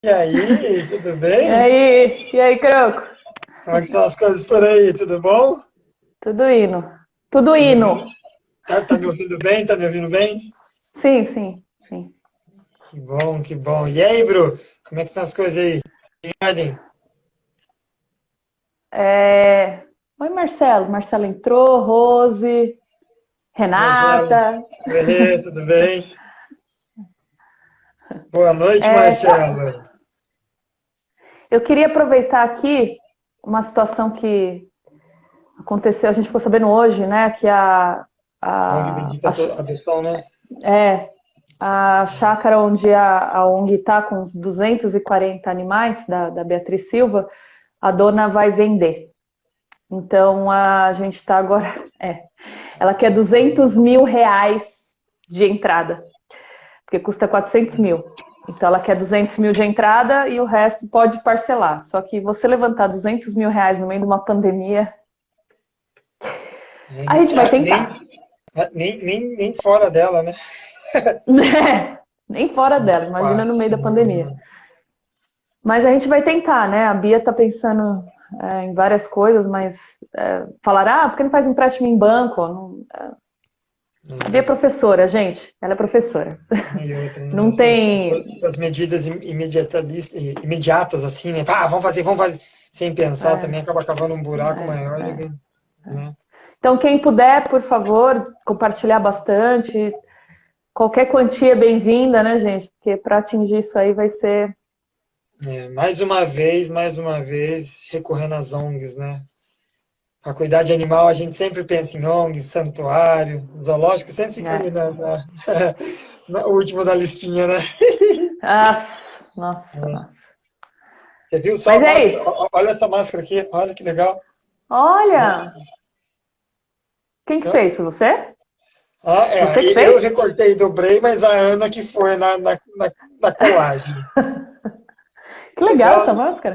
E aí, tudo bem? E aí, Croco? Como é que estão as coisas por aí? Tudo bom? Tudo indo. Tudo Tudo indo. bem? Tá me ouvindo bem? Tá me ouvindo bem? Sim, sim, sim. Que bom, que bom. E aí, Bru? Como é que estão as coisas aí? Em ordem? Oi, Marcelo. Marcelo entrou, Rose, Marcelo, Renata. tudo bem? Boa noite, É, Marcelo. eu queria aproveitar aqui uma situação que aconteceu, a gente ficou sabendo hoje, né? Que ONG a, Bendita a, Adoção, né? é, a chácara onde a ONG está com uns 240 animais, da Beatriz Silva, a dona vai vender. Então a gente está agora. Ela quer 200 mil reais de entrada, porque custa 400 mil. Então ela quer 200 mil de entrada e o resto pode parcelar. Só que você levantar 200 mil reais no meio de uma pandemia, a Nem, gente vai nem, tentar. nem fora dela, né? Nem fora dela, imagina no meio da pandemia. Hum, Mas a gente vai tentar, né? A Bia está pensando em várias coisas, mas falar, por que não faz empréstimo em banco? Não, a Bia é professora, gente. Ela é professora. e outra, Não né? tem. As medidas imediatas, assim, né? Pá, vamos fazer. Sem pensar, também acaba cavando um buraco maior do que, né? Então, quem puder, por favor, compartilhar bastante. Qualquer quantia é bem-vinda, né, gente? Porque para atingir isso aí vai ser. Mais uma vez, recorrendo às ONGs, né? A cuidar de animal, a gente sempre pensa em ONGs, santuário, zoológico sempre fica ali Né? no último da listinha, né? Ah, nossa, nossa. Você viu só a Mas e máscara? aí? Olha essa máscara aqui, olha que legal. Olha, quem que fez? Foi você? Ah, Você que eu fez? recortei e dobrei, mas a Ana que foi na colagem. Que legal Legal, essa né? máscara.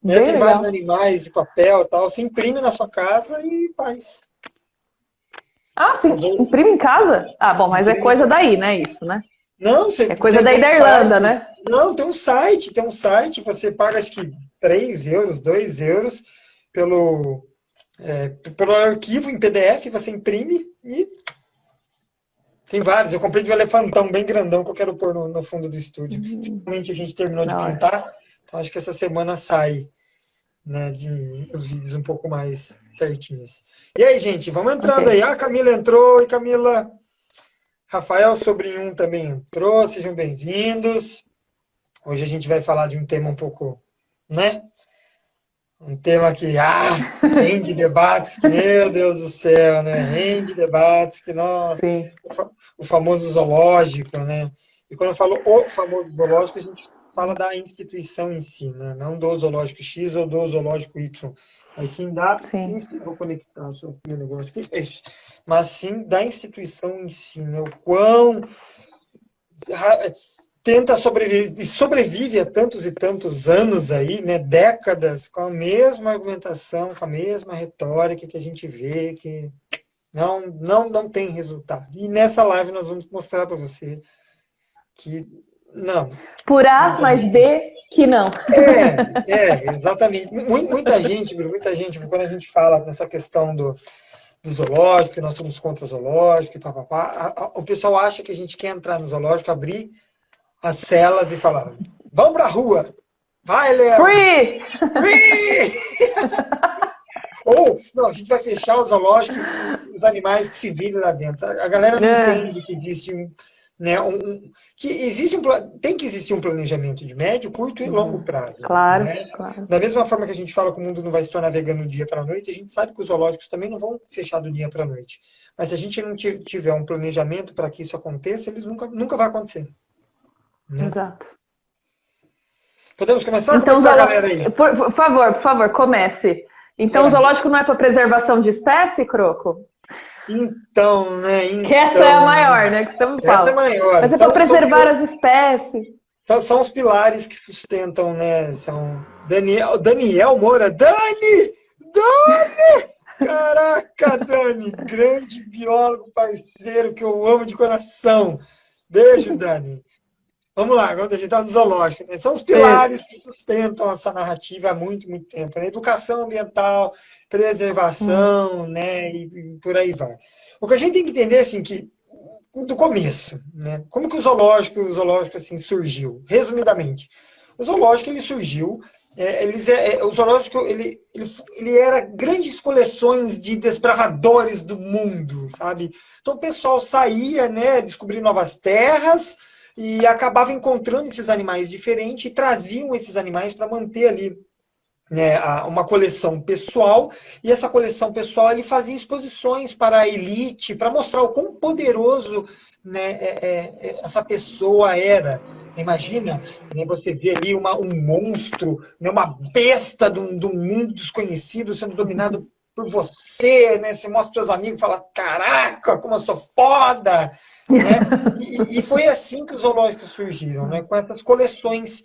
Né? Bem Tem vários legal. animais de papel e tal. Se imprime na sua casa e faz. Ah, sim. Talvez Imprime em casa? Ah, bom, mas é imprime. coisa daí, né? Isso, né? Não, você É coisa daí tem da um Irlanda, site. né? Não, tem um site, você paga acho que 3 euros, 2 euros pelo arquivo em PDF, você imprime e tem vários. Eu comprei de um elefantão bem grandão que eu quero pôr no fundo do estúdio. Finalmente a gente terminou de Da hora. pintar, então acho que essa semana sai, né, de os vídeos um pouco mais certinhos. E aí, gente, vamos Ok. entrando aí. Ah, a Camila entrou, e Camila, Rafael Sobrinho também entrou, sejam bem-vindos. Hoje a gente vai falar de um tema um pouco, né? Um tema que, rende debates, que, meu Deus do céu, né? Rende debates, que não, Sim. o famoso zoológico, né? E quando eu falo o famoso zoológico, a gente fala da instituição em si, né? Não do zoológico X ou do zoológico Y, mas sim Sim. vou conectar só aqui o negócio aqui, mas sim da instituição em si, né? O quão tenta sobreviver e sobrevive há tantos e tantos anos aí, né, décadas, com a mesma argumentação, com a mesma retórica que a gente vê que não tem resultado. E nessa live nós vamos mostrar para você que não. Por A mais B que não. Exatamente. Muita gente, Bruno, muita gente, quando a gente fala nessa questão do zoológico, que nós somos contra o zoológico, e papapá, o pessoal acha que a gente quer entrar no zoológico, abrir as celas e falar: vamos pra rua, vai, leão! Free! Ui! Ou, não, a gente vai fechar o zoológico e os animais que se virem lá dentro. A galera não É, entende que existe né, que existe tem que existir um planejamento de médio, curto e longo prazo. claro, Né? claro. Da mesma forma que a gente fala que o mundo não vai se tornar vegano do dia para a noite, a gente sabe que os zoológicos também não vão fechar do dia para a noite. Mas se a gente não tiver um planejamento para que isso aconteça, eles nunca vai acontecer. Né? Exato. Podemos começar? Como é Então, que tá a galera aí? por favor, comece. Então, o É, zoológico não é para preservação de espécie, Croco? então, né? Que essa é a Então, maior, né? Que você me essa é fala. maior. Mas é para Então, preservar as espécies. são os pilares que sustentam, né? São Daniel Moura. Dani! Dani! Caraca, Dani! Grande biólogo parceiro que eu amo de coração. Beijo, Dani. Vamos lá, agora a gente está no zoológico, né? São os Isso. pilares que sustentam essa narrativa há muito, muito tempo, né? Educação ambiental, preservação, né? E por aí vai. O que a gente tem que entender, assim, que do começo, né? Como que o zoológico assim, surgiu? Resumidamente, o zoológico ele surgiu, o zoológico ele era grandes coleções de desbravadores do mundo, sabe? Então o pessoal saía, né, descobrir novas terras e acabava encontrando esses animais diferentes e traziam esses animais para manter ali, né, uma coleção pessoal, e essa coleção pessoal ele fazia exposições para a elite, para mostrar o quão poderoso, né, essa pessoa era. Imagina, né, você vê ali um monstro, né, uma besta de um mundo desconhecido sendo dominado por você, né? Você mostra para seus amigos e fala, caraca, como eu sou foda, né? E foi assim que os zoológicos surgiram, né? Com essas coleções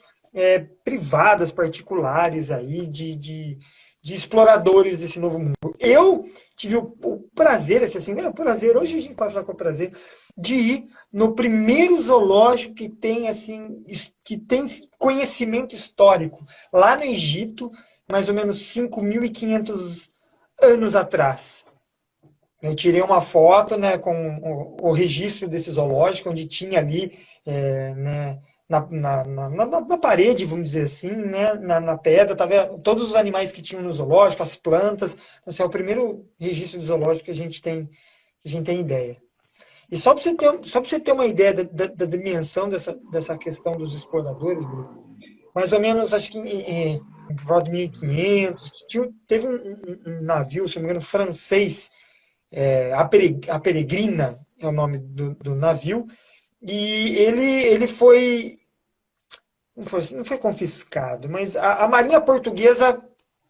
privadas, particulares aí, de exploradores desse novo mundo. Eu tive o prazer, assim, o prazer, hoje a gente pode falar com o prazer, de ir no primeiro zoológico que tem, assim, que tem conhecimento histórico, lá no Egito, mais ou menos 5.500 anos atrás. Eu tirei uma foto, né, com o registro desse zoológico, onde tinha ali, né, na parede, vamos dizer assim, né, na pedra, tava todos os animais que tinham no zoológico, as plantas. Então, assim, é o primeiro registro de zoológico que a gente tem ideia. E só para você ter uma ideia da dimensão dessa questão dos exploradores, Bruno, mais ou menos, acho que por volta de 1500, teve um navio, se não me engano, francês, a Peregrina é o nome do navio, e ele foi, não foi confiscado, mas a Marinha Portuguesa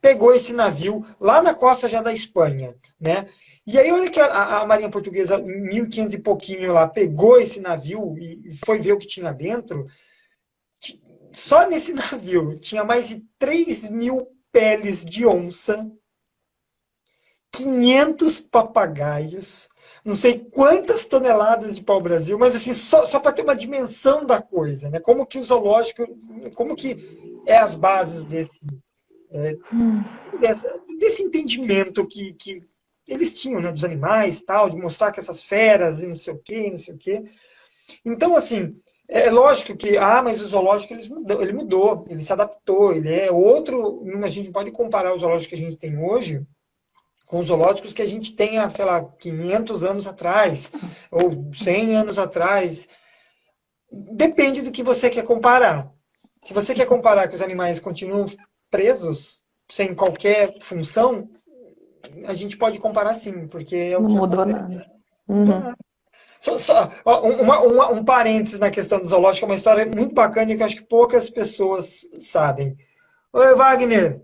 pegou esse navio lá na costa já da Espanha, né? E aí, olha que a Marinha Portuguesa, em 1500 e pouquinho lá, pegou esse navio e foi ver o que tinha dentro. Só nesse navio tinha mais de 3.000 peles de onça, 500 papagaios, não sei quantas toneladas de pau-brasil, mas assim, só para ter uma dimensão da coisa, né? Como que o zoológico, como que é as bases desse entendimento que eles tinham, né, dos animais, tal, de mostrar que essas feras e não sei o quê, não sei o quê. Então, assim, é lógico que, mas o zoológico ele mudou, ele se adaptou, ele é outro, a gente pode comparar o zoológico que a gente tem hoje com os zoológicos que a gente tem há, sei lá, 500 anos atrás, ou 100 anos atrás. Depende do que você quer comparar. Se você quer comparar que os animais continuam presos, sem qualquer função, a gente pode comparar sim, porque é o Não que mudou acontece. nada. Não mudou Uhum. nada. Ó, um parênteses na questão do zoológico, é uma história muito bacana e que eu acho que poucas pessoas sabem. Oi, Wagner.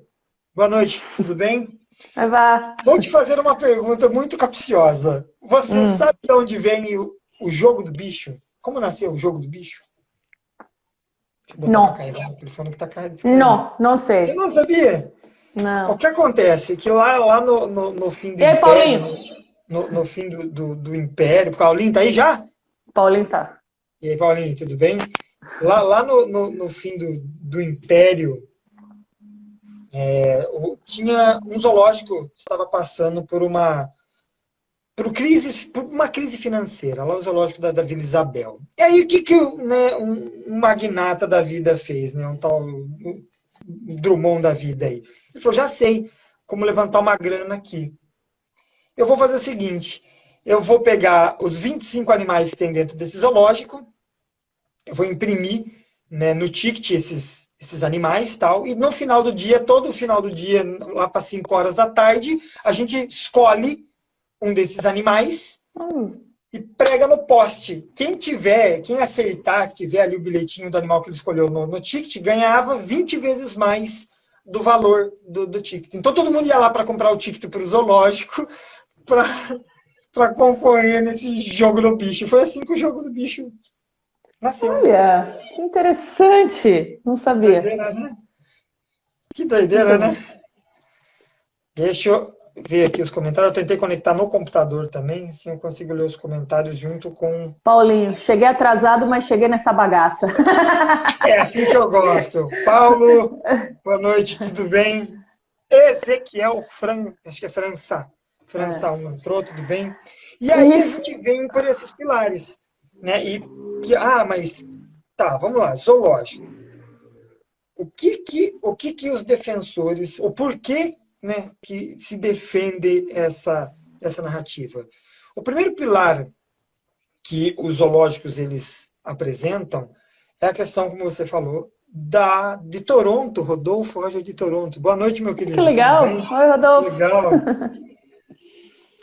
Boa noite, tudo bem? Vai vá. Vou te fazer uma pergunta muito capciosa. Você Hum. sabe de onde vem o jogo do bicho? Como nasceu o jogo do bicho? Deixa eu botar para Não. carregar o telefone que está descarregando. Não, não Você sei. não sabia? O Não. que acontece? Que lá no fim do E aí, Império, Paulinho? no fim do Império, o Paulinho tá aí já? Paulinho tá. E aí, Paulinho, tudo bem? Lá no fim do Império, tinha um zoológico que estava passando por uma crise financeira, lá o zoológico da Vila Isabel. E aí, o que, né, um magnata da vida fez, né, um tal Drummond da vida aí? Ele falou, já sei como levantar uma grana aqui. Eu vou fazer o seguinte, eu vou pegar os 25 animais que tem dentro desse zoológico, eu vou imprimir, né, no ticket esses animais tal, e no final do dia, todo final do dia, lá para 5 horas da tarde, a gente escolhe um desses animais Hum. e prega no poste. Quem acertar, que tiver ali o bilhetinho do animal que ele escolheu no ticket, ganhava 20 vezes mais do valor do ticket. Então todo mundo ia lá para comprar o ticket para o zoológico para concorrer nesse jogo do bicho. Foi assim que o jogo do bicho nasceu. Olha, que interessante. Não sabia. Doideira, né? Que Não doideira, né? sabia. Deixa eu. ver aqui os comentários. Eu tentei conectar no computador também, assim eu consigo ler os comentários junto com... Paulinho, cheguei atrasado, mas cheguei nessa bagaça. É assim que eu gosto. Paulo, boa noite, tudo bem? Ezequiel acho que é França 1 entrou, tudo bem? E aí a gente vem por esses pilares, né? Mas tá, vamos lá, zoológico. O que que os defensores, o porquê, né, que se defende essa narrativa? O primeiro pilar que os zoológicos eles apresentam é a questão, como você falou, de Toronto, Rodolfo Roger de Toronto. Boa noite, meu Que querido, tudo legal. bem? Oi, Rodolfo. Legal.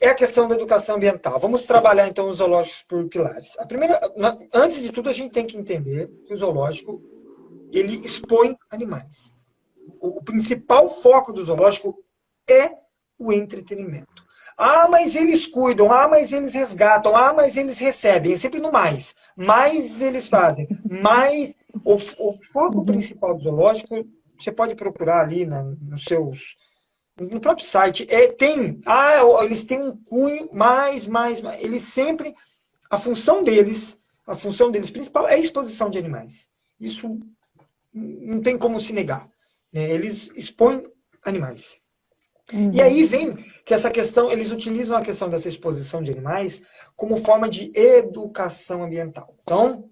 É a questão da educação ambiental. Vamos trabalhar então os zoológicos por pilares. Antes de tudo, a gente tem que entender que o zoológico ele expõe animais. O principal foco do zoológico é o entretenimento. Mas eles cuidam, mas eles resgatam, mas eles recebem, é sempre no mais. Mais eles fazem. Mais o foco principal do zoológico, você pode procurar ali no próprio site, eles têm um cunho mais, eles sempre, a função deles principal é a exposição de animais. Isso não tem como se negar, né? Eles expõem animais. E aí vem que essa questão, eles utilizam a questão dessa exposição de animais como forma de educação ambiental. Então,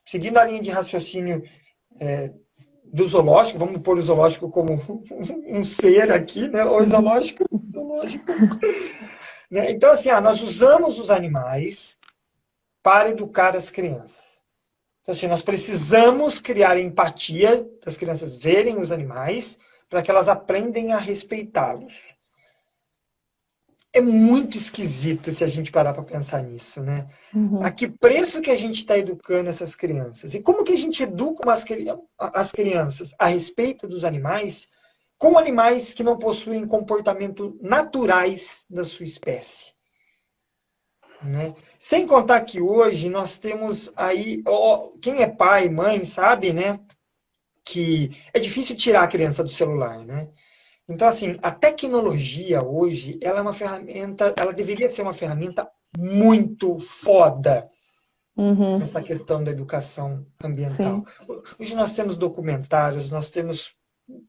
seguindo a linha de raciocínio do zoológico, vamos pôr o zoológico como um ser aqui, né? O zoológico, né? Então, assim, nós usamos os animais para educar as crianças. Então, assim, nós precisamos criar empatia das crianças verem os animais para que elas aprendam a respeitá-los. É muito esquisito se a gente parar para pensar nisso, né? A que preço que a gente está educando essas crianças? E como que a gente educa as crianças a respeito dos animais com animais que não possuem comportamentos naturais da sua espécie? Né? Sem contar que hoje nós temos aí, quem é pai, mãe, sabe, né? Que é difícil tirar a criança do celular, né? Então, assim, a tecnologia hoje, ela é uma ferramenta, ela deveria ser uma ferramenta muito foda nessa questão da educação ambiental. Sim. Hoje nós temos documentários, nós temos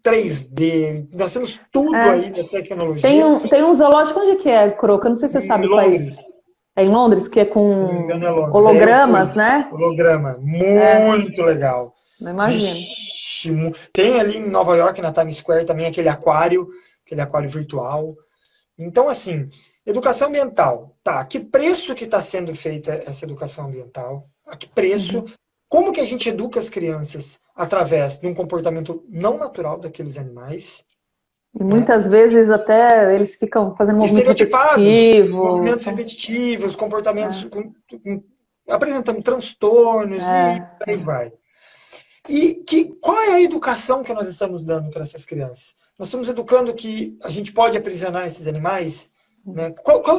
3D, nós temos tudo aí da tecnologia. Tem um zoológico, onde que é, Croca? Eu não sei se você sabe qual é esse. É em Londres, que é com hologramas, né? Holograma, muito legal. Não imagino. Tem ali em Nova York, na Times Square, também aquele aquário virtual. Então, assim, educação ambiental. Tá, a que preço que está sendo feita essa educação ambiental? A que preço? Como que a gente educa as crianças através de um comportamento não natural daqueles animais? E muitas vezes até eles ficam fazendo movimento repetitivo. Movimentos repetitivos, comportamentos apresentando transtornos e por aí vai. E qual é a educação que nós estamos dando para essas crianças? Nós estamos educando que a gente pode aprisionar esses animais? Né? Qual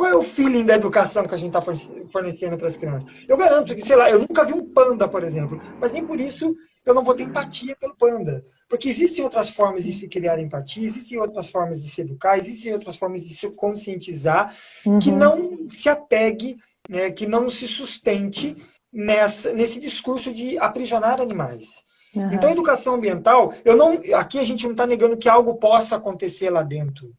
é o feeling da educação que a gente está fornecendo para as crianças? Eu garanto que, sei lá, eu nunca vi um panda, por exemplo, mas nem por isso eu não vou ter empatia pelo panda. Porque existem outras formas de se criar empatia, existem outras formas de se educar, existem outras formas de se conscientizar, que não se apegue, né, que não se sustente nesse discurso de aprisionar animais. Então, a educação ambiental, aqui a gente não está negando que algo possa acontecer lá dentro,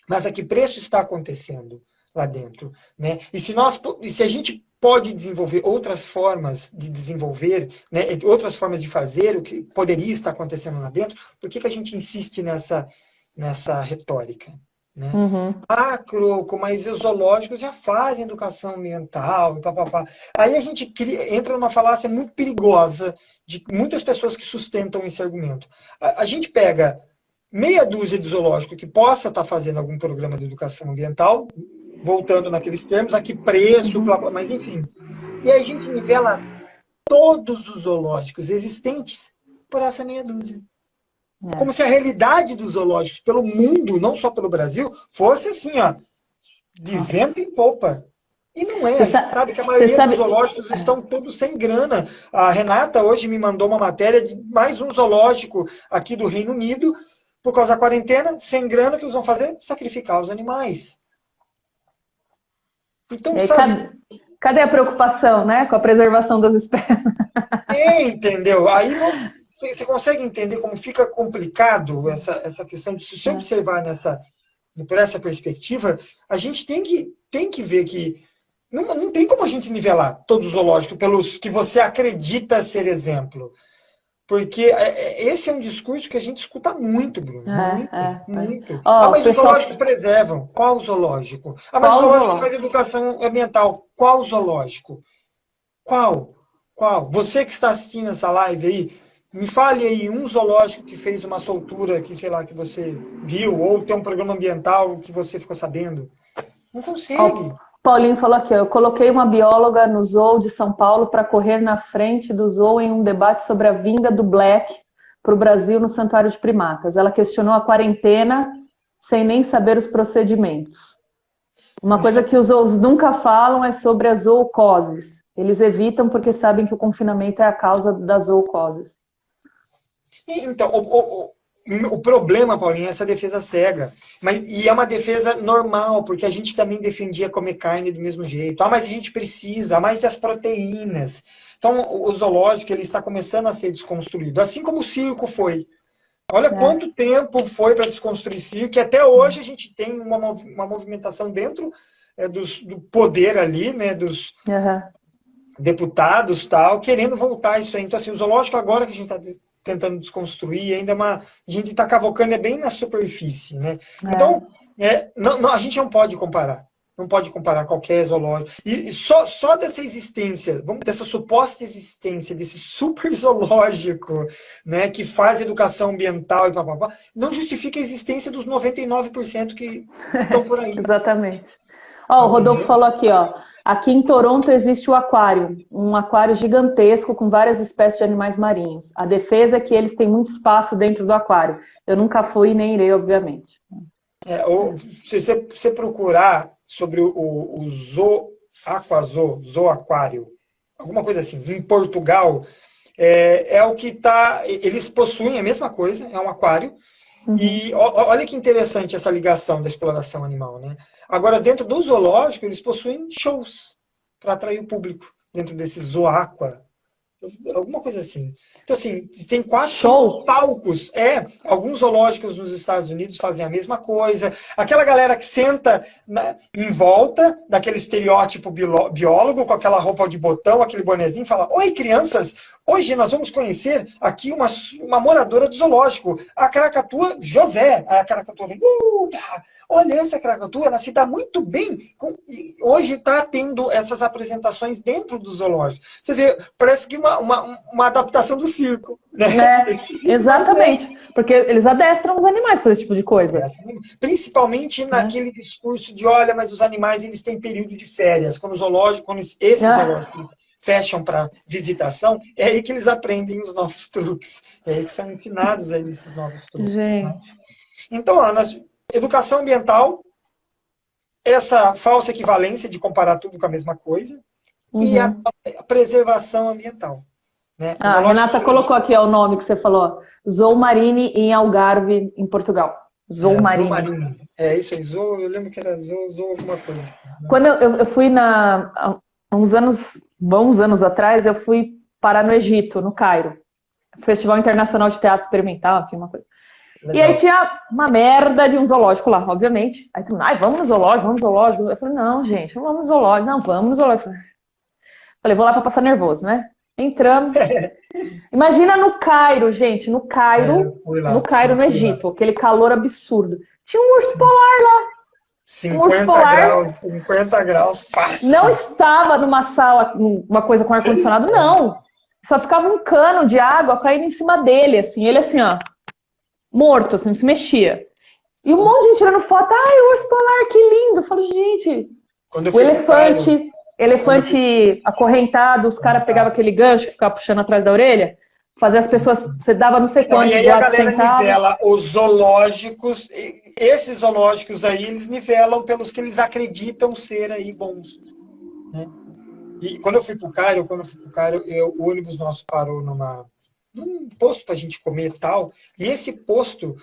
mas a que preço está acontecendo lá dentro, né? E se a gente pode desenvolver outras formas de desenvolver, né, outras formas de fazer o que poderia estar acontecendo lá dentro, por que a gente insiste nessa retórica? Né? Croco, mas os zoológicos já fazem educação ambiental, papapá. Aí a gente entra numa falácia muito perigosa de muitas pessoas que sustentam esse argumento. A gente pega meia dúzia de zoológico que possa estar fazendo algum programa de educação ambiental, voltando naqueles termos, a que preço, mas enfim. E aí a gente nivela todos os zoológicos existentes por essa meia dúzia. Como se a realidade dos zoológicos pelo mundo, não só pelo Brasil, fosse assim, de vento em popa. E não é. A gente sabe que a maioria dos zoológicos estão todos sem grana. A Renata hoje me mandou uma matéria de mais um zoológico aqui do Reino Unido por causa da quarentena, sem grana, o que eles vão fazer? Sacrificar os animais. Então, E sabe, cadê a preocupação, né, com a preservação das espécies? entendeu? Aí você consegue entender como fica complicado essa questão de se observar por essa perspectiva, a gente tem que ver que não tem como a gente nivelar todo o zoológico pelos que você acredita ser exemplo. Porque esse é um discurso que a gente escuta muito, Bruno. Muito, muito. Ah, Ó, o mas os pessoal, zoológicos preservam. Qual zoológico? Ah, mas o qual zoológico faz zoológico? educação ambiental. Qual zoológico? Qual? Qual? Você que está assistindo essa live aí, me fale aí um zoológico que fez uma soltura que, sei lá, que você viu, ou tem um programa ambiental que você ficou sabendo. Não Ó, consegue. o Paulinho falou aqui, ó, eu coloquei uma bióloga no Zoo de São Paulo para correr na frente do Zoo em um debate sobre a vinda do Black para o Brasil no Santuário de Primatas. Ela questionou a quarentena sem nem saber os procedimentos. Uma coisa que os zoos nunca falam é sobre as zoocoses. Eles evitam porque sabem que o confinamento é a causa das zoocoses. Então, o problema, Paulinho, é essa defesa cega. E é uma defesa normal, porque a gente também defendia comer carne do mesmo jeito. Ah, mas a gente precisa, ah, mas as proteínas. Então, o zoológico ele está começando a ser desconstruído, assim como o circo foi. Olha quanto tempo foi para desconstruir circo, e até hoje a gente tem uma movimentação dentro do poder ali, né, dos deputados tal, querendo voltar isso aí. Então, assim, o zoológico agora que a gente está tentando desconstruir, a gente está cavocando bem na superfície, né? Então, a gente não pode comparar. Não pode comparar qualquer zoológico. E só dessa existência, dessa suposta existência desse super zoológico, né, que faz educação ambiental e papapá, não justifica a existência dos 99% que estão por aí. Exatamente. Ó, o Rodolfo falou aqui, ó. Aqui em Toronto existe o aquário, um aquário gigantesco com várias espécies de animais marinhos. A defesa é que eles têm muito espaço dentro do aquário. Eu nunca fui e nem irei, obviamente. Se você procurar sobre o zooaquário, alguma coisa assim, em Portugal, é o que está. Eles possuem a mesma coisa, é um aquário. E olha que interessante essa ligação da exploração animal, né? Agora, dentro do zoológico, eles possuem shows para atrair o público, dentro desse zoaqua, alguma coisa assim. Então, assim, tem 4, 5 palcos. Alguns zoológicos nos Estados Unidos fazem a mesma coisa. Aquela galera que senta em volta daquele estereótipo biólogo, com aquela roupa de botão, aquele bonezinho, fala: Oi, crianças! Hoje nós vamos conhecer aqui uma moradora do zoológico, a caracatua José. A caracatua vem, olha essa caracatua, ela se dá muito bem. E hoje está tendo essas apresentações dentro do zoológico. Você vê, parece que uma adaptação do circo. Né? Exatamente, porque eles adestram os animais para esse tipo de coisa. Principalmente naquele discurso de, olha, mas os animais eles têm período de férias. Quando esses zoológicos fecham para visitação, é aí que eles aprendem os novos truques. É aí que são ensinados aí esses novos truques. Né? Então, Ana, educação ambiental, essa falsa equivalência de comparar tudo com a mesma coisa, e a preservação ambiental. Né? A Renata colocou aqui o nome que você falou, Zoo Marine em Algarve, em Portugal. Zoo Marine. É isso aí, Zoo, eu lembro que era Zoo alguma coisa. Né? Quando eu fui bons anos atrás, eu fui parar no Egito, no Cairo. Festival Internacional de Teatro Experimental, enfim, uma coisa. Legal. E aí tinha uma merda de um zoológico lá, obviamente. Aí todo mundo, vamos no zoológico, vamos no zoológico. Eu falei, não, gente, não vamos no zoológico. Não, vamos no zoológico. Falei, vou lá pra passar nervoso, né? Entramos. Imagina no Cairo, gente, no Cairo, no Egito, aquele calor absurdo. Tinha um urso polar lá. 50 graus, fácil. Não estava numa sala, uma coisa com ar-condicionado, não. Só ficava um cano de água caindo em cima dele, assim. Ele assim, ó, morto, assim, não se mexia. E um monte de gente tirando foto. Ai, o urso polar, que lindo. Eu falo, gente, o elefante acorrentado, os caras pegavam aquele gancho que ficava puxando atrás da orelha, fazia as pessoas, você dava não sei quanto de lado sentado. Os zoológicos, esses zoológicos aí, eles nivelam pelos que eles acreditam ser aí bons. Né? E quando eu fui pro Cairo, o ônibus nosso parou num posto pra gente comer e tal. E esse posto,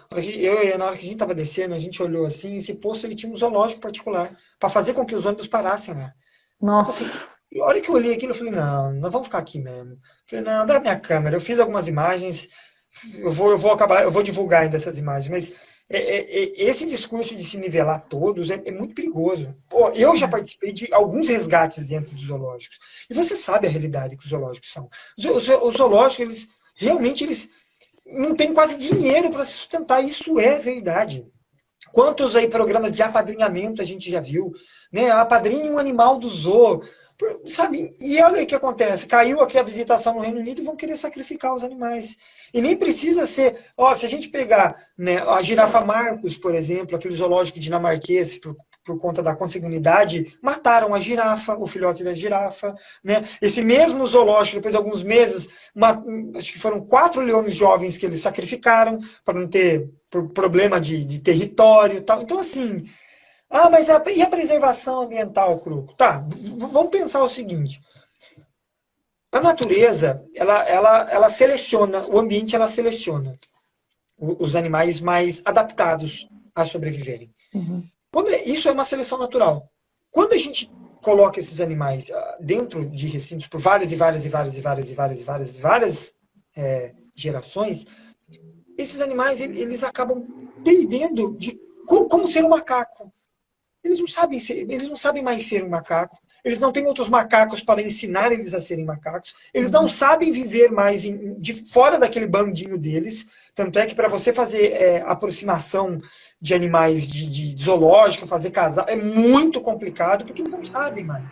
na hora que a gente tava descendo, a gente olhou assim, esse posto ele tinha um zoológico particular, para fazer com que os ônibus parassem lá. Então, Nossa. assim, a hora que eu olhei aquilo, eu falei, não, nós vamos ficar aqui mesmo. Eu falei, não, dá minha câmera. Eu fiz algumas imagens, eu vou divulgar ainda essas imagens, mas esse discurso de se nivelar todos é muito perigoso. Pô, eu já participei de alguns resgates dentro dos zoológicos. E você sabe a realidade que os zoológicos são. Os zoológicos, realmente, eles não têm quase dinheiro para se sustentar. Isso é verdade. Quantos aí programas de apadrinhamento a gente já viu, né? Apadrinhe um animal do zoo, sabe? E olha o que acontece, caiu aqui a visitação no Reino Unido e vão querer sacrificar os animais. E nem precisa ser, ó, se a gente pegar, né, a girafa Marcos, por exemplo, aquele zoológico dinamarquês, por conta da consanguinidade, mataram a girafa, o filhote da girafa, né? Esse mesmo zoológico, depois de alguns meses, acho que foram 4 leões jovens que eles sacrificaram para não ter problema de território e tal. Então, assim, mas e a preservação ambiental, Cruco? Tá, vamos pensar o seguinte. A natureza, ela seleciona, o ambiente, ela seleciona os animais mais adaptados a sobreviverem. Uhum. Isso é uma seleção natural. Quando a gente coloca esses animais dentro de recintos por várias gerações, esses animais eles acabam perdendo de como ser um macaco. Eles não sabem mais ser um macaco. Eles não têm outros macacos para ensinar eles a serem macacos. Eles não sabem viver mais de fora daquele bandinho deles. Tanto é que para você fazer aproximação de animais de zoológico, fazer casal, é muito complicado, porque eles não sabem mais.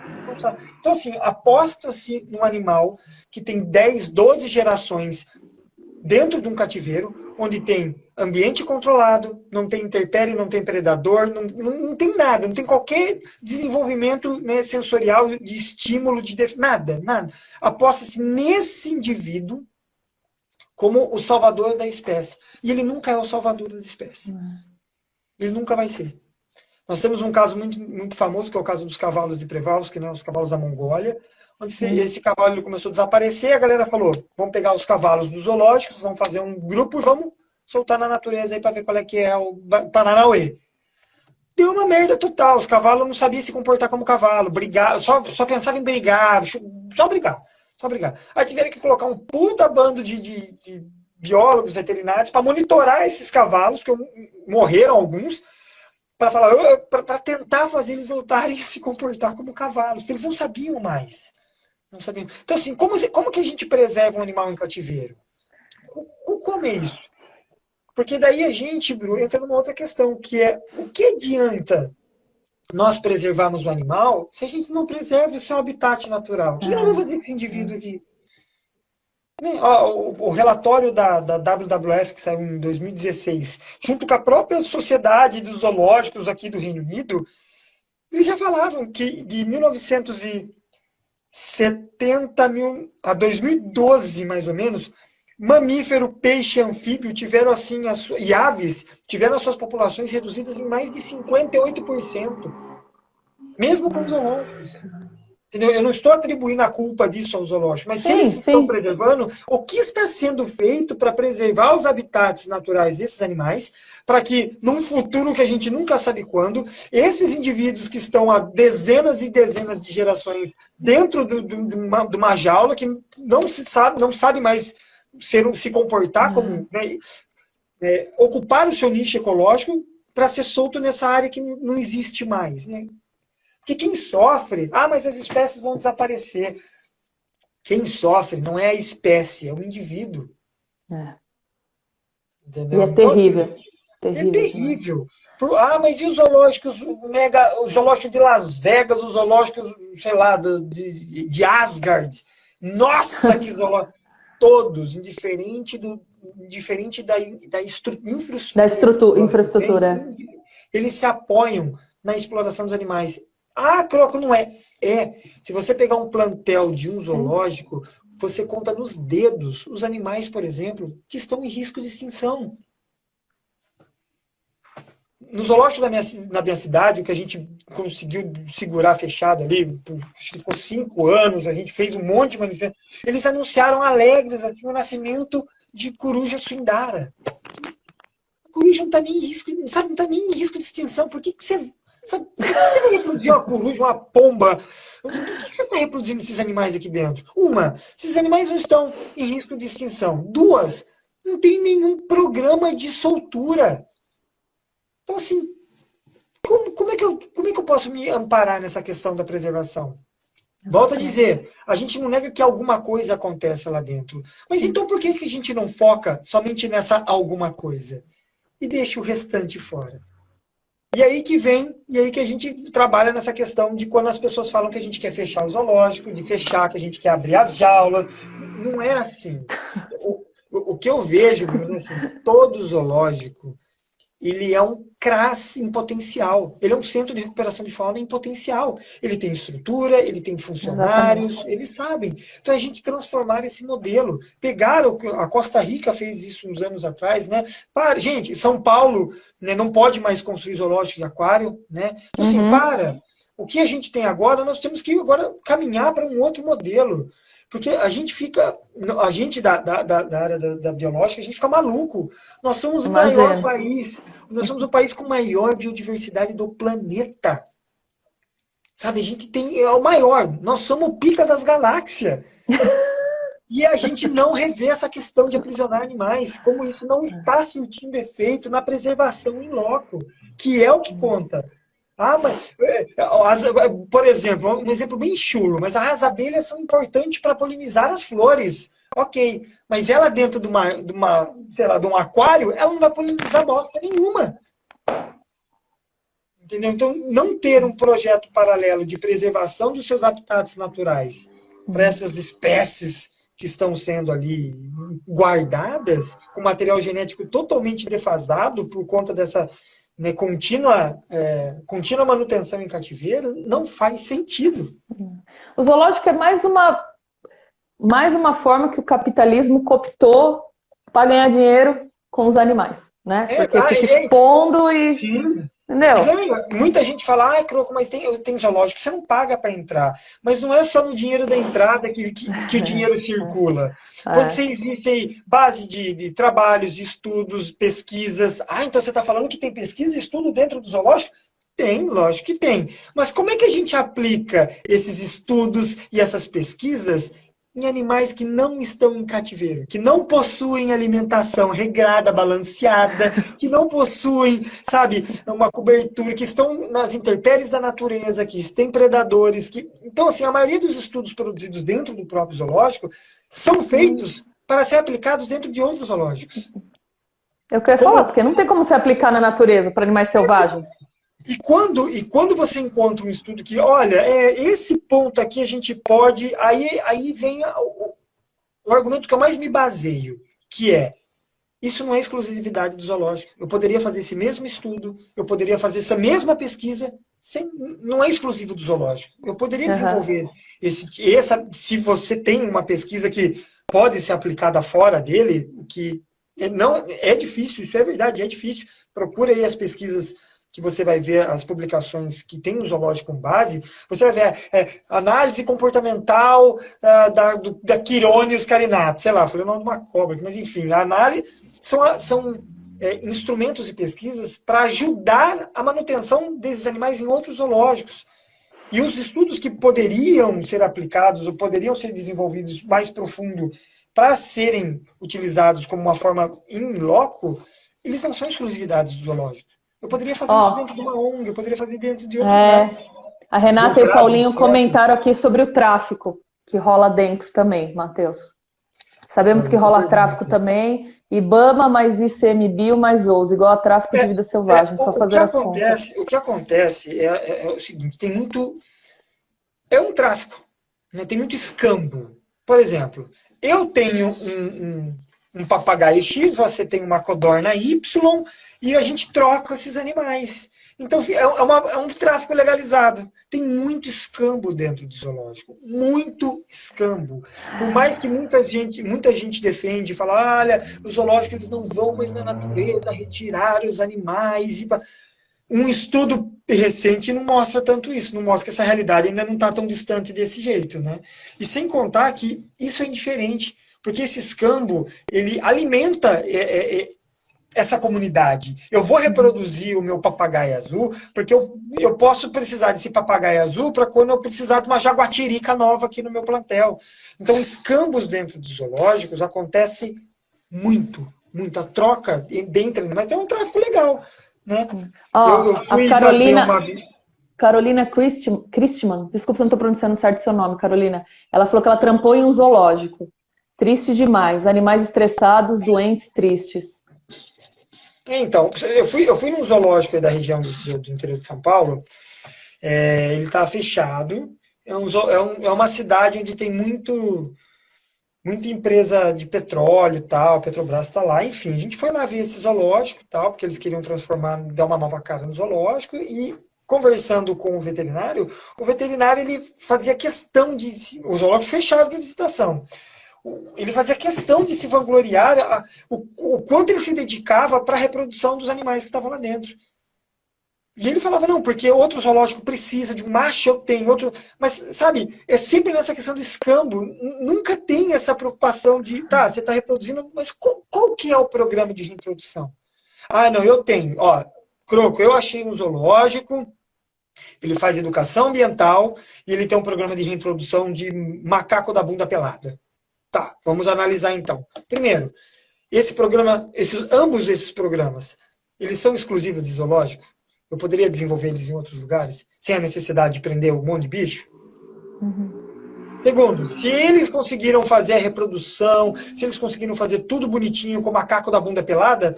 Então, assim, aposta-se num animal que tem 10, 12 gerações dentro de um cativeiro, onde tem ambiente controlado, não tem intempérie, não tem predador, não tem nada, não tem qualquer desenvolvimento, né, sensorial, de estímulo, nada. Aposta-se nesse indivíduo como o salvador da espécie. E ele nunca é o salvador da espécie. Ele nunca vai ser. Nós temos um caso muito, muito famoso, que é o caso dos cavalos de Prevals, que são os cavalos da Mongólia, onde esse cavalo ele começou a desaparecer, a galera falou, vamos pegar os cavalos dos zoológicos, vamos fazer um grupo e vamos soltar na natureza aí para ver qual é que é o Paranauê. Deu uma merda total, os cavalos não sabiam se comportar como cavalo, brigar, só pensava em brigar, só brigar. Aí tiveram que colocar um puta bando de biólogos veterinários para monitorar esses cavalos, porque morreram alguns, para tentar fazer eles voltarem a se comportar como cavalos, porque eles não sabiam mais. Não sabiam. Então, assim, como que a gente preserva um animal em cativeiro? Como é isso? Porque daí a gente, Bruno, entra numa outra questão, que é o que adianta nós preservarmos o animal se a gente não preserva o seu habitat natural? O que nós vamos fazer com esse indivíduo aqui? O relatório da WWF, que saiu em 2016, junto com a própria Sociedade dos Zoológicos aqui do Reino Unido, eles já falavam que de 1970 a 2012, mais ou menos, mamífero, peixe, anfíbio tiveram assim, e aves tiveram as suas populações reduzidas em mais de 58%, mesmo com os zoológicos. Entendeu? Eu não estou atribuindo a culpa disso aos zoológicos, mas se eles estão preservando, o que está sendo feito para preservar os habitats naturais desses animais, para que, num futuro que a gente nunca sabe quando, esses indivíduos que estão há dezenas e dezenas de gerações dentro de uma jaula, que não sabe mais se comportar como, né, ocupar o seu nicho ecológico para ser solto nessa área que não existe mais, né? Porque quem sofre, mas as espécies vão desaparecer. Quem sofre não é a espécie, é o indivíduo. Entendeu? E é terrível. É terrível. Mas e os zoológicos, o zoológico de Las Vegas, os zoológicos, sei lá, de Asgard? Nossa, que zoológico! Todos, indiferente da infraestrutura. Eles se apoiam na exploração dos animais. Croco, não é. Se você pegar um plantel de um zoológico, você conta nos dedos os animais, por exemplo, que estão em risco de extinção. no zoológico na minha cidade, o que a gente conseguiu segurar fechado ali, acho que ficou 5 anos, a gente fez um monte de manifestação. Eles anunciaram alegres aqui, o nascimento de coruja suindara. A coruja não está nem em risco, sabe, não está nem em risco de extinção. Por que você, sabe, por que você vai reproduzir uma coruja, uma pomba? Por que você está reproduzindo esses animais aqui dentro? Uma, esses animais não estão em risco de extinção. Duas, não tem nenhum programa de soltura. Então, assim, como é que eu posso me amparar nessa questão da preservação? Volto a dizer, a gente não nega que alguma coisa acontece lá dentro. Mas então por que a gente não foca somente nessa alguma coisa? E deixa o restante fora. E aí que a gente trabalha nessa questão de quando as pessoas falam que a gente quer fechar o zoológico, de fechar, que a gente quer abrir as jaulas. Não é assim. O que eu vejo, Bruno, assim, todo zoológico, ele é um CRAS em potencial. Ele é um centro de recuperação de fauna em potencial. Ele tem estrutura, ele tem funcionários, Exatamente. eles sabem. Então a gente transformar esse modelo. Pegaram, a Costa Rica fez isso uns anos atrás, né? Gente, São Paulo, né, não pode mais construir zoológico e aquário, né? Então assim, o que a gente tem agora, nós temos que agora caminhar para um outro modelo. Porque a gente da área da biológica, a gente fica maluco. Nós somos o maior Imagina. país, nós somos o país com maior biodiversidade do planeta. Sabe, a gente é o maior, nós somos o pica das galáxias. E a gente não revê essa questão de aprisionar animais, como isso não está surtindo efeito na preservação em loco, que é o que conta. Mas, por exemplo, um exemplo bem chulo, mas as abelhas são importantes para polinizar as flores. Ok, mas ela dentro sei lá, de um aquário, ela não vai polinizar bosta nenhuma. Entendeu? Então, não ter um projeto paralelo de preservação dos seus habitats naturais para essas espécies que estão sendo ali guardadas, com material genético totalmente defasado por conta dessa, né, contínua manutenção em cativeiro, não faz sentido. O zoológico é mais uma forma que o capitalismo cooptou para ganhar dinheiro com os animais, né? Porque fica expondo e... Sim. Entendeu? Muita gente fala, Croco, mas tem zoológico, você não paga para entrar. Mas não é só no dinheiro da entrada que o dinheiro circula. Você existe base de trabalhos, de estudos, pesquisas. Então você está falando que tem pesquisa e estudo dentro do zoológico? Tem, lógico que tem. Mas como é que a gente aplica esses estudos e essas pesquisas em animais que não estão em cativeiro, que não possuem alimentação regrada, balanceada, que não possuem, sabe, uma cobertura, que estão nas intempéries da natureza, que têm predadores, Então, assim, a maioria dos estudos produzidos dentro do próprio zoológico são feitos para ser aplicados dentro de outros zoológicos. Eu quero falar, porque não tem como se aplicar na natureza para animais selvagens. E quando você encontra um estudo que, olha, esse ponto aqui a gente pode... Aí vem o argumento que eu mais me baseio, que isso não é exclusividade do zoológico. Eu poderia fazer esse mesmo estudo, eu poderia fazer essa mesma pesquisa, não é exclusivo do zoológico. Eu poderia desenvolver se você tem uma pesquisa que pode ser aplicada fora dele, que não é difícil, isso é verdade, é difícil. Procura aí as pesquisas que você vai ver, as publicações que tem no zoológico com base, você vai ver análise comportamental da Chironeus carinatus, sei lá, falei o nome de uma cobra, mas enfim, a análise são instrumentos e pesquisas para ajudar a manutenção desses animais em outros zoológicos. E os estudos que poderiam ser aplicados ou poderiam ser desenvolvidos mais profundo para serem utilizados como uma forma in loco, eles não são exclusividades do zoológico. Eu poderia fazer isso dentro de uma ONG, eu poderia fazer dentro de outro lugar. A Renata e o Paulinho comentaram aqui sobre o tráfico que rola dentro também, Matheus. Sabemos que rola tráfico também, IBAMA mais ICMBio mais OUS, igual a tráfico de vida selvagem, só fazer as contas. O que acontece é o seguinte, tem muito... É um tráfico, né? Tem muito escambo. Por exemplo, eu tenho um papagaio X, você tem uma codorna Y, e a gente troca esses animais. Então é um tráfico legalizado. Tem muito escambo dentro do zoológico. Muito escambo. Por mais que muita gente defende, fala, olha, no zoológico eles não vão mais na natureza retirar os animais. Um estudo recente não mostra tanto isso, não mostra que essa realidade ainda não está tão distante desse jeito, né? E sem contar que isso é indiferente, porque esse escambo, ele alimenta essa comunidade. Eu vou reproduzir o meu papagaio azul, porque eu posso precisar desse papagaio azul para quando eu precisar de uma jaguatirica nova aqui no meu plantel. Então, escambos dentro dos zoológicos acontece muito, muita troca dentro, mas tem um tráfico legal, né? Ó, Eu a fui bater Carolina, uma... Carolina Christman, desculpa se eu não estou pronunciando certo seu nome, Carolina. Ela falou que ela trampou em um zoológico. Triste demais. Animais estressados, doentes, tristes. Então, eu fui num zoológico aí da região do interior de São Paulo. Ele está fechado. É uma cidade onde tem muita empresa de petróleo e tal, Petrobras está lá. Enfim, a gente foi lá ver esse zoológico e tal, porque eles queriam transformar, dar uma nova cara no zoológico. E conversando com o veterinário ele fazia questão de... O zoológico fechado para visitação. Ele fazia questão de se vangloriar o quanto ele se dedicava para a reprodução dos animais que estavam lá dentro. E ele falava, não, porque outro zoológico precisa de um macho, eu tenho outro... Mas, sabe, é sempre nessa questão do escambo. Nunca tem essa preocupação de, tá, você está reproduzindo, mas qual que é o programa de reintrodução? Ah, não, eu tenho. Ó, Croco, eu achei um zoológico, ele faz educação ambiental e ele tem um programa de reintrodução de macaco da bunda pelada. Tá, vamos analisar então. Primeiro, esse programa, ambos esses programas, eles são exclusivos de zoológico? Eu poderia desenvolver eles em outros lugares, sem a necessidade de prender um monte de bicho? Segundo, se eles conseguiram fazer a reprodução, se eles conseguiram fazer tudo bonitinho com o macaco da bunda pelada,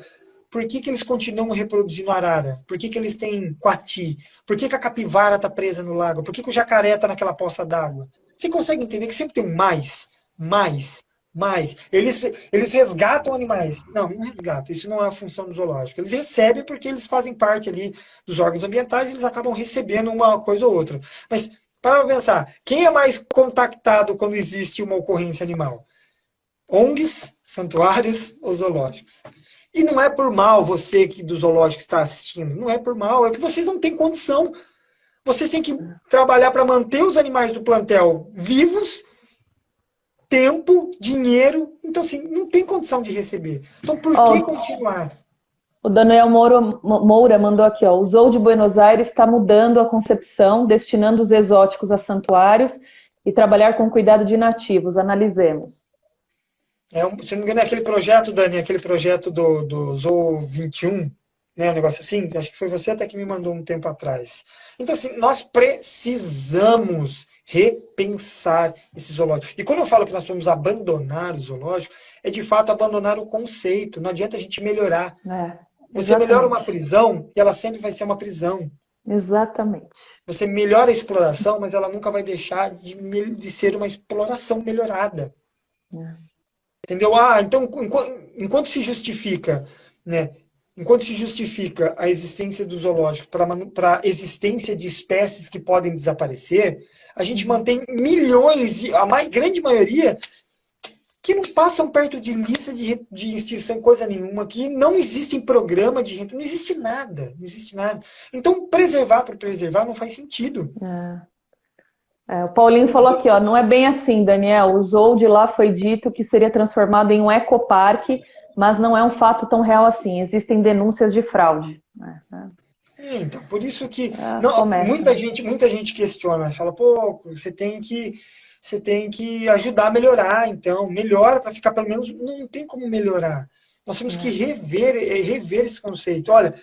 por que eles continuam reproduzindo arara? Por que eles têm coati? Por que a capivara está presa no lago? Por que o jacaré está naquela poça d'água? Você consegue entender que sempre tem um mais? Eles resgatam animais. Não resgatam. Isso não é a função do zoológico. Eles recebem porque eles fazem parte ali dos órgãos ambientais e eles acabam recebendo uma coisa ou outra. Mas, para pensar, quem é mais contactado quando existe uma ocorrência animal? ONGs, santuários ou zoológicos? E não é por mal você que do zoológico está assistindo. Não é por mal. É que vocês não têm condição. Vocês têm que trabalhar para manter os animais do plantel vivos, tempo, dinheiro, então assim, não tem condição de receber. Então por que continuar? O Daniel Moura mandou aqui, ó, o Zoo de Buenos Aires está mudando a concepção, destinando os exóticos a santuários e trabalhar com cuidado de nativos. Analisemos. Se não me engano, é aquele projeto, Dani, aquele projeto do Zoo 21, né, um negócio assim, acho que foi você até que me mandou um tempo atrás. Então assim, nós precisamos repensar esse zoológico. E quando eu falo que nós vamos abandonar o zoológico, é de fato abandonar o conceito. Não adianta a gente melhorar. Você melhora uma prisão e ela sempre vai ser uma prisão. Exatamente. Você melhora a exploração, mas ela nunca vai deixar de ser uma exploração melhorada. Entendeu? Então, enquanto se justifica, né? Enquanto se justifica a existência do zoológico para a existência de espécies que podem desaparecer, a gente mantém milhões, a grande maioria, que não passam perto de lista de extinção, coisa nenhuma, que não existe em programa de renda, não existe nada. Então, preservar por preservar não faz sentido. O Paulinho falou aqui, ó, não é bem assim, Daniel, o zoo de lá foi dito que seria transformado em um ecoparque, mas não é um fato tão real assim. Existem denúncias de fraude. Então, por isso que muita gente questiona, fala, pô, você tem que ajudar a melhorar, então, melhora para ficar pelo menos, não tem como melhorar. Nós temos que rever esse conceito. Olha,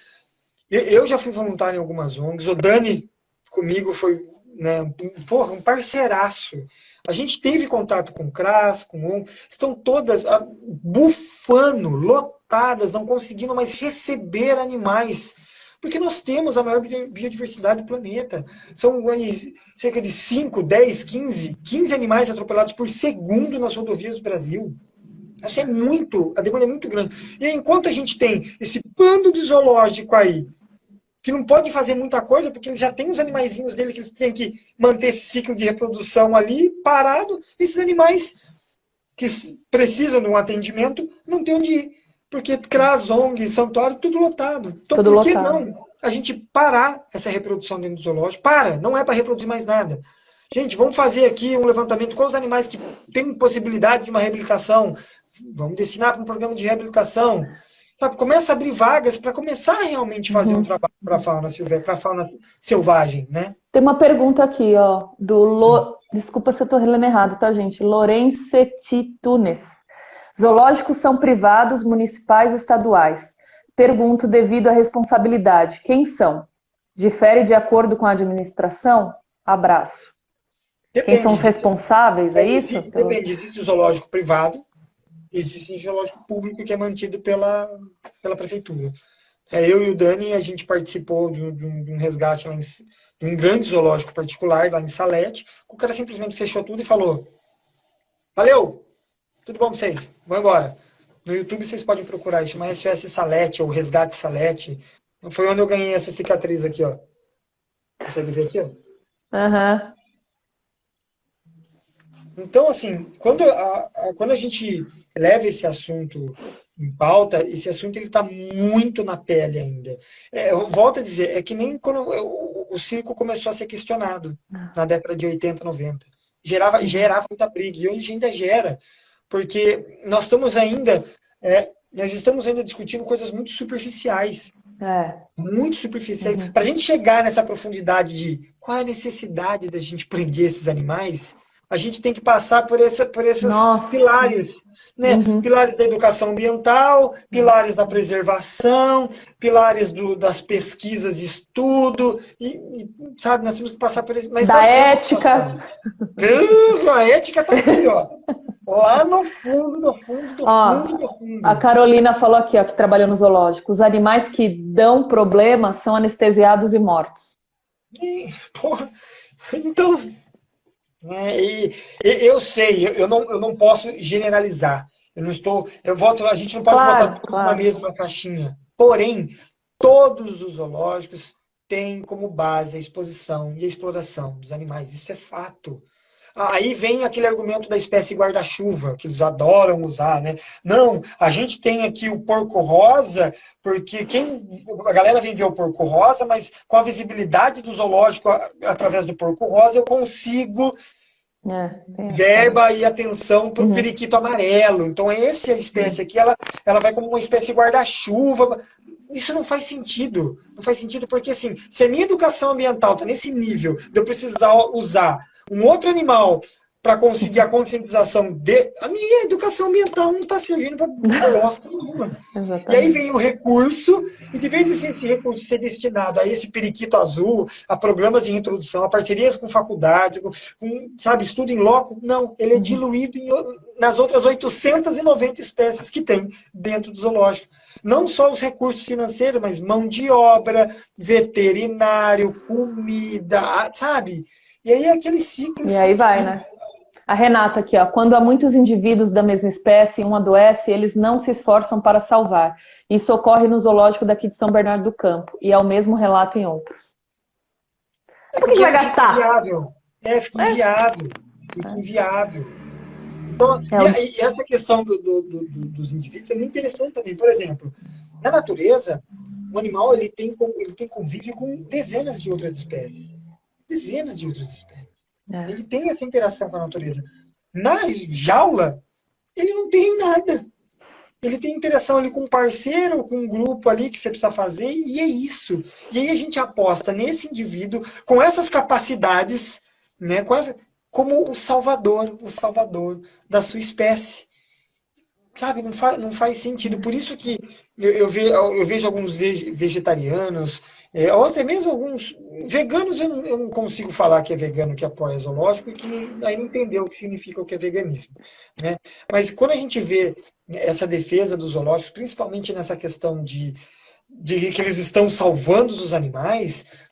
eu já fui voluntário em algumas ONGs, o Dani comigo foi, né, um parceiraço. A gente teve contato com o CRAS, com o ONG, estão todas bufando, lotadas, não conseguindo mais receber animais. Porque nós temos a maior biodiversidade do planeta. São cerca de 5, 10, 15 animais atropelados por segundo nas rodovias do Brasil. Isso é muito, a demanda é muito grande. E enquanto a gente tem esse bando de zoológico aí, que não pode fazer muita coisa, porque ele já tem os animaizinhos dele que eles têm que manter esse ciclo de reprodução ali parado, esses animais que precisam de um atendimento não tem onde ir. Porque CRAS, ONG, santuário, tudo lotado. Então, por que não? a gente parar essa reprodução dentro do zoológico. Não é para reproduzir mais nada. Gente, vamos fazer aqui um levantamento com os animais que têm possibilidade de uma reabilitação. Vamos destinar para um programa de reabilitação. Sabe, começa a abrir vagas para começar a realmente fazer um trabalho para a fauna silvestre, para a fauna selvagem, né? Tem uma pergunta aqui, ó, desculpa se eu estou relendo errado, tá, gente? Lorenzetti Tunes. Zoológicos são privados, municipais, estaduais. Pergunto devido à responsabilidade. Quem são? Difere de acordo com a administração? Abraço. Quem são os responsáveis, é isso? Depende. Existe zoológico privado, existe zoológico público que é mantido pela prefeitura. Eu e o Dani, a gente participou de um resgate lá de um grande zoológico particular lá em Salete. O cara simplesmente fechou tudo e falou: valeu, tudo bom pra vocês, vamos embora. No YouTube vocês podem procurar, chama SOS Salete ou Resgate Salete. Foi onde eu ganhei essa cicatriz aqui, ó. Consegue ver aqui, ó? Aham. Então, assim, quando a gente leva esse assunto em pauta, esse assunto ele está muito na pele ainda. Eu volto a dizer, é que nem quando o circo começou a ser questionado na década de 80, 90. Gerava muita briga, e hoje ainda gera, porque nós estamos ainda discutindo coisas muito superficiais. Muito superficiais. Para a gente chegar nessa profundidade de qual é a necessidade da gente prender esses animais, a gente tem que passar por esses pilares, né? Pilares da educação ambiental, pilares da preservação, pilares das pesquisas e estudo, sabe, nós temos que passar por isso. Da ética. A ética está aqui, ó. Lá no fundo do fundo. A Carolina falou aqui, ó, que trabalhou no zoológico. Os animais que dão problema são anestesiados e mortos. Então, eu sei, eu não posso generalizar. A gente não pode botar tudo na mesma caixinha. Porém, todos os zoológicos têm como base a exposição e a exploração dos animais. Isso é fato. Aí vem aquele argumento da espécie guarda-chuva, que eles adoram usar, né? Não, a gente tem aqui o porco-rosa, porque a galera vem ver o porco-rosa, mas com a visibilidade do zoológico através do porco-rosa, eu consigo verba e atenção para o periquito amarelo. Então, essa espécie aqui, ela vai como uma espécie guarda-chuva. Isso não faz sentido. Não faz sentido porque, assim, se a minha educação ambiental está nesse nível de eu precisar usar um outro animal para conseguir a conscientização a minha educação ambiental não está servindo para bosta nenhuma. E aí vem o recurso, e de vez em esse recurso ser destinado a esse periquito azul, a programas de introdução, a parcerias com faculdades, sabe, estudo em loco, não, ele é diluído nas outras 890 espécies que tem dentro do zoológico. Não só os recursos financeiros, mas mão de obra, veterinário, comida, sabe? E aí é aquele ciclo. E aí vai, né? A Renata aqui, ó. Quando há muitos indivíduos da mesma espécie e um adoece, eles não se esforçam para salvar. Isso ocorre no zoológico daqui de São Bernardo do Campo. E é o mesmo relato em outros. Por que vai gastar? Fica inviável. Fica inviável. Então, e essa questão dos indivíduos é muito interessante também. Por exemplo, na natureza, o animal ele tem convívio com dezenas de outras espécies. Dezenas de outras espécies. Ele tem essa interação com a natureza. Na jaula, ele não tem nada. Ele tem interação ali com um parceiro, com um grupo ali que você precisa fazer, e é isso. E aí a gente aposta nesse indivíduo, com essas capacidades, né, como o salvador da sua espécie. Sabe, não faz sentido. Por isso que eu vejo alguns vegetarianos, ou até mesmo alguns veganos, eu não consigo falar que é vegano que apoia zoológico, que aí não entendeu o que significa o que é veganismo. Né? Mas quando a gente vê essa defesa dos zoológicos, principalmente nessa questão de que eles estão salvando os animais,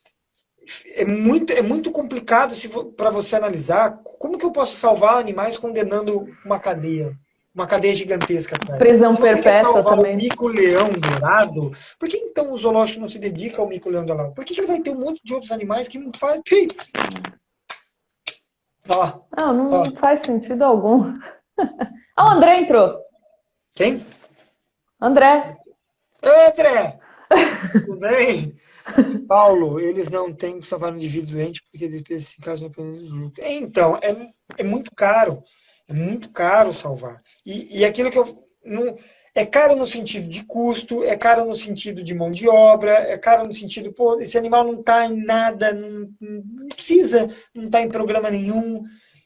é muito complicado para você analisar como que eu posso salvar animais condenando uma cadeia gigantesca atrás. Prisão perpétua também. O mico-leão dourado. Por que então o zoológico não se dedica ao mico-leão dourado? Por que ele vai ter um monte de outros animais que não faz? Não faz sentido algum. O André entrou. Quem? André. André! Tudo bem? Paulo, eles não têm salvar um indivíduo doente porque eles se encaixam no lucro. Então, é muito caro. É muito caro salvar. E aquilo que eu. Não, é caro no sentido de custo, é caro no sentido de mão de obra, é caro no sentido, pô, esse animal não está em nada, não precisa, não está em programa nenhum.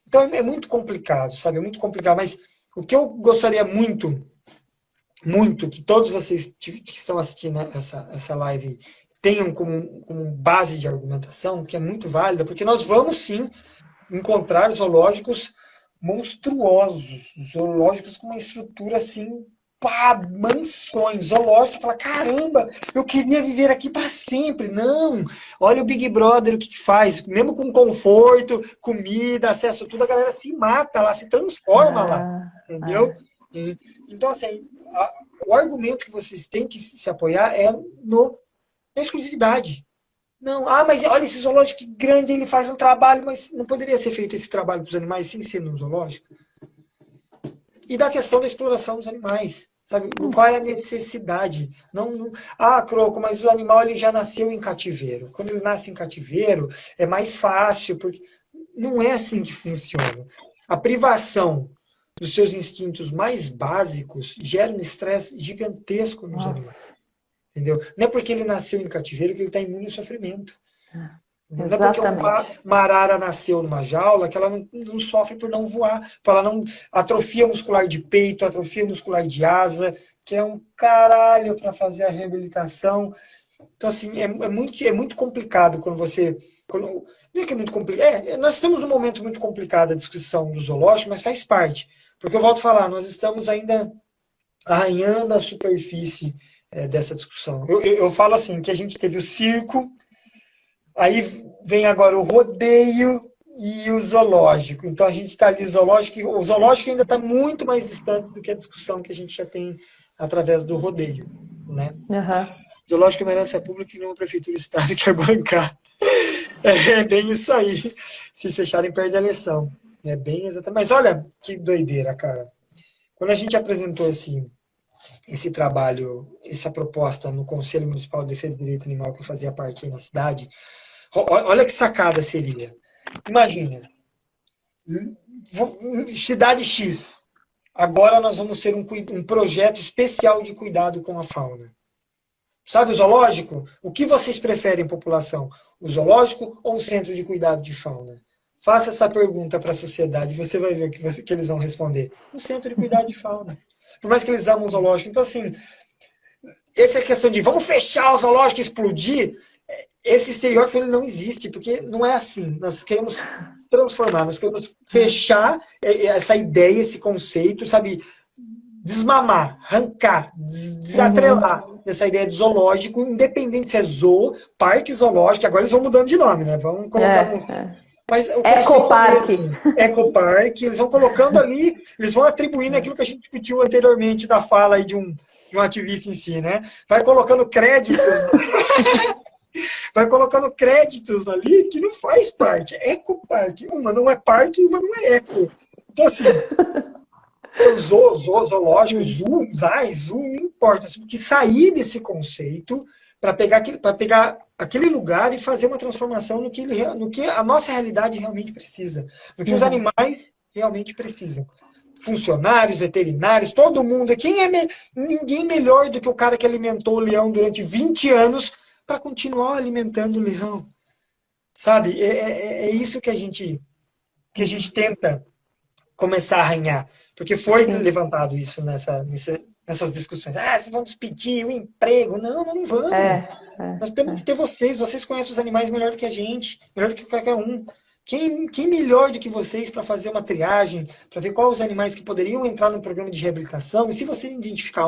Então é muito complicado, sabe? É muito complicado. Mas o que eu gostaria muito muito que todos vocês que estão assistindo essa live tenham como base de argumentação, que é muito válida, porque nós vamos sim encontrar zoológicos monstruosos, zoológicos com uma estrutura assim, pá, mansões, zoológicos, fala, caramba, eu queria viver aqui para sempre. Não, olha o Big Brother, o que faz, mesmo com conforto, comida, acesso a tudo, a galera se mata lá, se transforma lá, Ah, entendeu? Então, assim, o argumento que vocês têm que se apoiar é na exclusividade. Não, mas olha esse zoológico que grande, ele faz um trabalho, mas não poderia ser feito esse trabalho para os animais sem ser no zoológico? E da questão da exploração dos animais, sabe? Qual é a necessidade? Croco, mas o animal ele já nasceu em cativeiro. Quando ele nasce em cativeiro, é mais fácil, porque não é assim que funciona. A privação dos seus instintos mais básicos gera um estresse gigantesco nos nossa, animais. Entendeu? Não é porque ele nasceu em cativeiro que ele está imune ao sofrimento. Não é porque exatamente. uma arara nasceu numa jaula que ela não sofre por não voar, por ela não atrofia muscular de peito, atrofia muscular de asa, que é um caralho para fazer a reabilitação. Então, assim, é muito complicado quando você. Não é que é muito complicado. Nós estamos num momento muito complicado da discussão do zoológico, mas faz parte. Porque eu volto a falar, nós estamos ainda arranhando a superfície dessa discussão. Eu falo assim, que a gente teve o circo, aí vem agora o rodeio e o zoológico. Então a gente está ali zoológico, o zoológico ainda está muito mais distante do que a discussão que a gente já tem através do rodeio, né? Uhum. Zoológico é uma herança pública que nenhuma prefeitura e estado quer bancar. É bem isso aí. Se fecharem, perde a eleição. É bem exatamente. Mas olha que doideira, cara. Quando a gente apresentou esse trabalho, essa proposta no Conselho Municipal de Defesa do Direito Animal que eu fazia parte aí na cidade, olha que sacada seria. Imagina, cidade X, agora nós vamos ter um projeto especial de cuidado com a fauna. Sabe o zoológico? O que vocês preferem, população? O zoológico ou o centro de cuidado de fauna? Faça essa pergunta para a sociedade, você vai ver o que eles vão responder. O centro de cuidado de fauna. Por mais que eles amam o zoológico. Então, assim, essa é a questão de vamos fechar o zoológico e explodir, esse estereótipo ele não existe, porque não é assim. Nós queremos transformar, nós queremos fechar essa ideia, esse conceito, sabe? Desmamar, arrancar, desatrelar essa ideia de zoológico, independente se é zoo, parque zoológico, agora eles vão mudando de nome, né? Vamos colocar Mas o Ecoparque. Ecoparque, eles vão colocando ali, eles vão atribuindo aquilo que a gente discutiu anteriormente da fala aí de um ativista em si, né? Vai colocando créditos, vai colocando créditos ali que não faz parte. Ecoparque, uma não é parque, uma não é eco. Então, assim, zoológico, zoo, não importa. Assim, que sair desse conceito para pegar aquele lugar e fazer uma transformação no que a nossa realidade realmente precisa, no que os animais realmente precisam. Funcionários, veterinários, todo mundo. Ninguém melhor do que o cara que alimentou o leão durante 20 anos para continuar alimentando o leão. Sabe? É isso que a gente tenta começar a arranhar. Porque foi levantado isso nessas discussões. Vocês vão despedir o emprego. Não, não vamos. Nós temos que ter vocês. Vocês conhecem os animais melhor do que a gente, melhor do que qualquer um. Quem melhor do que vocês para fazer uma triagem, para ver quais os animais que poderiam entrar no programa de reabilitação? E se você identificar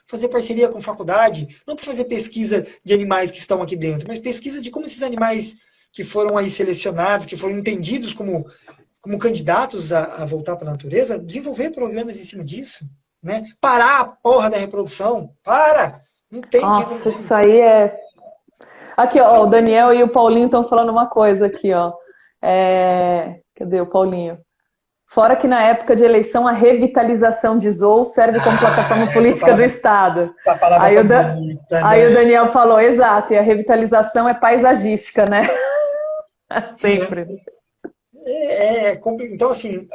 fazer parceria com faculdade, não para fazer pesquisa de animais que estão aqui dentro, mas pesquisa de como esses animais que foram aí selecionados, que foram entendidos como candidatos a voltar para a natureza, desenvolver programas em cima disso, né? Parar a porra da reprodução. Para! Não tem Nossa, isso aí é... Aqui, ó, o Daniel e o Paulinho estão falando uma coisa aqui, ó. Cadê o Paulinho? Fora que na época de eleição a revitalização de zoos serve como plataforma política do Estado. A palavra Aí bonita, aí o né? Daniel falou, exato, e a revitalização é paisagística, né? Sempre. Então, assim,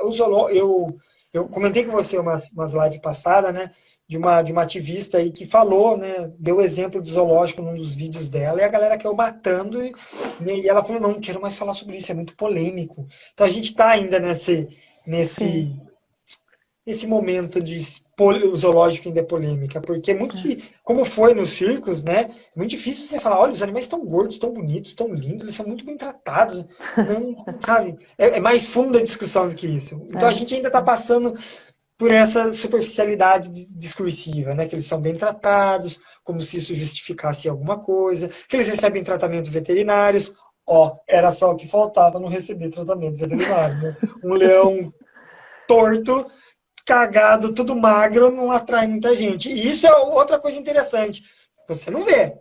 eu comentei com você umas lives passadas, né, de uma ativista aí que falou, né, deu exemplo do zoológico num dos vídeos dela, e a galera caiu matando, e ela falou, não quero mais falar sobre isso, é muito polêmico. Então a gente está ainda nesse, Sim. nesse momento de o zoológico ainda é polêmica, porque é muito, como foi nos circos, né? É muito difícil você falar, olha, os animais estão gordos, tão bonitos, tão lindos, eles são muito bem tratados. Não, sabe? É mais funda a discussão do que isso. Então a gente ainda está passando por essa superficialidade discursiva, né? Que eles são bem tratados, como se isso justificasse alguma coisa, que eles recebem tratamentos veterinários. Ó, era só o que faltava não receber tratamento veterinário, né? Um leão torto, cagado, tudo magro, não atrai muita gente. E isso é outra coisa interessante. Você não vê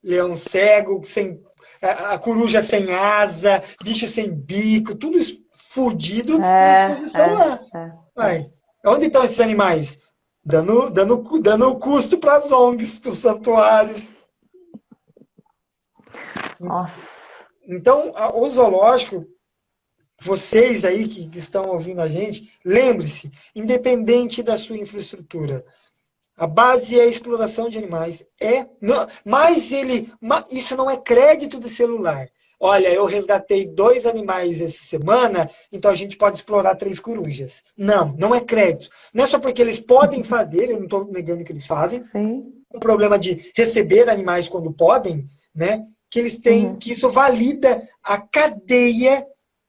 leão cego, sem a coruja sem asa, bicho sem bico, tudo isso fudido, lá. Vai. Onde estão esses animais? Dando custo para as ONGs, para os santuários. Nossa. Então, o zoológico, vocês aí que estão ouvindo a gente, lembre-se, independente da sua infraestrutura, a base é a exploração de animais. Isso não é crédito de celular. Olha, eu resgatei 2 animais essa semana, então a gente pode explorar 3 corujas. Não, não é crédito. Não é só porque eles podem fazer, eu não estou negando que eles fazem. Sim. O problema de receber animais quando podem, né? Que eles têm, que isso valida a cadeia,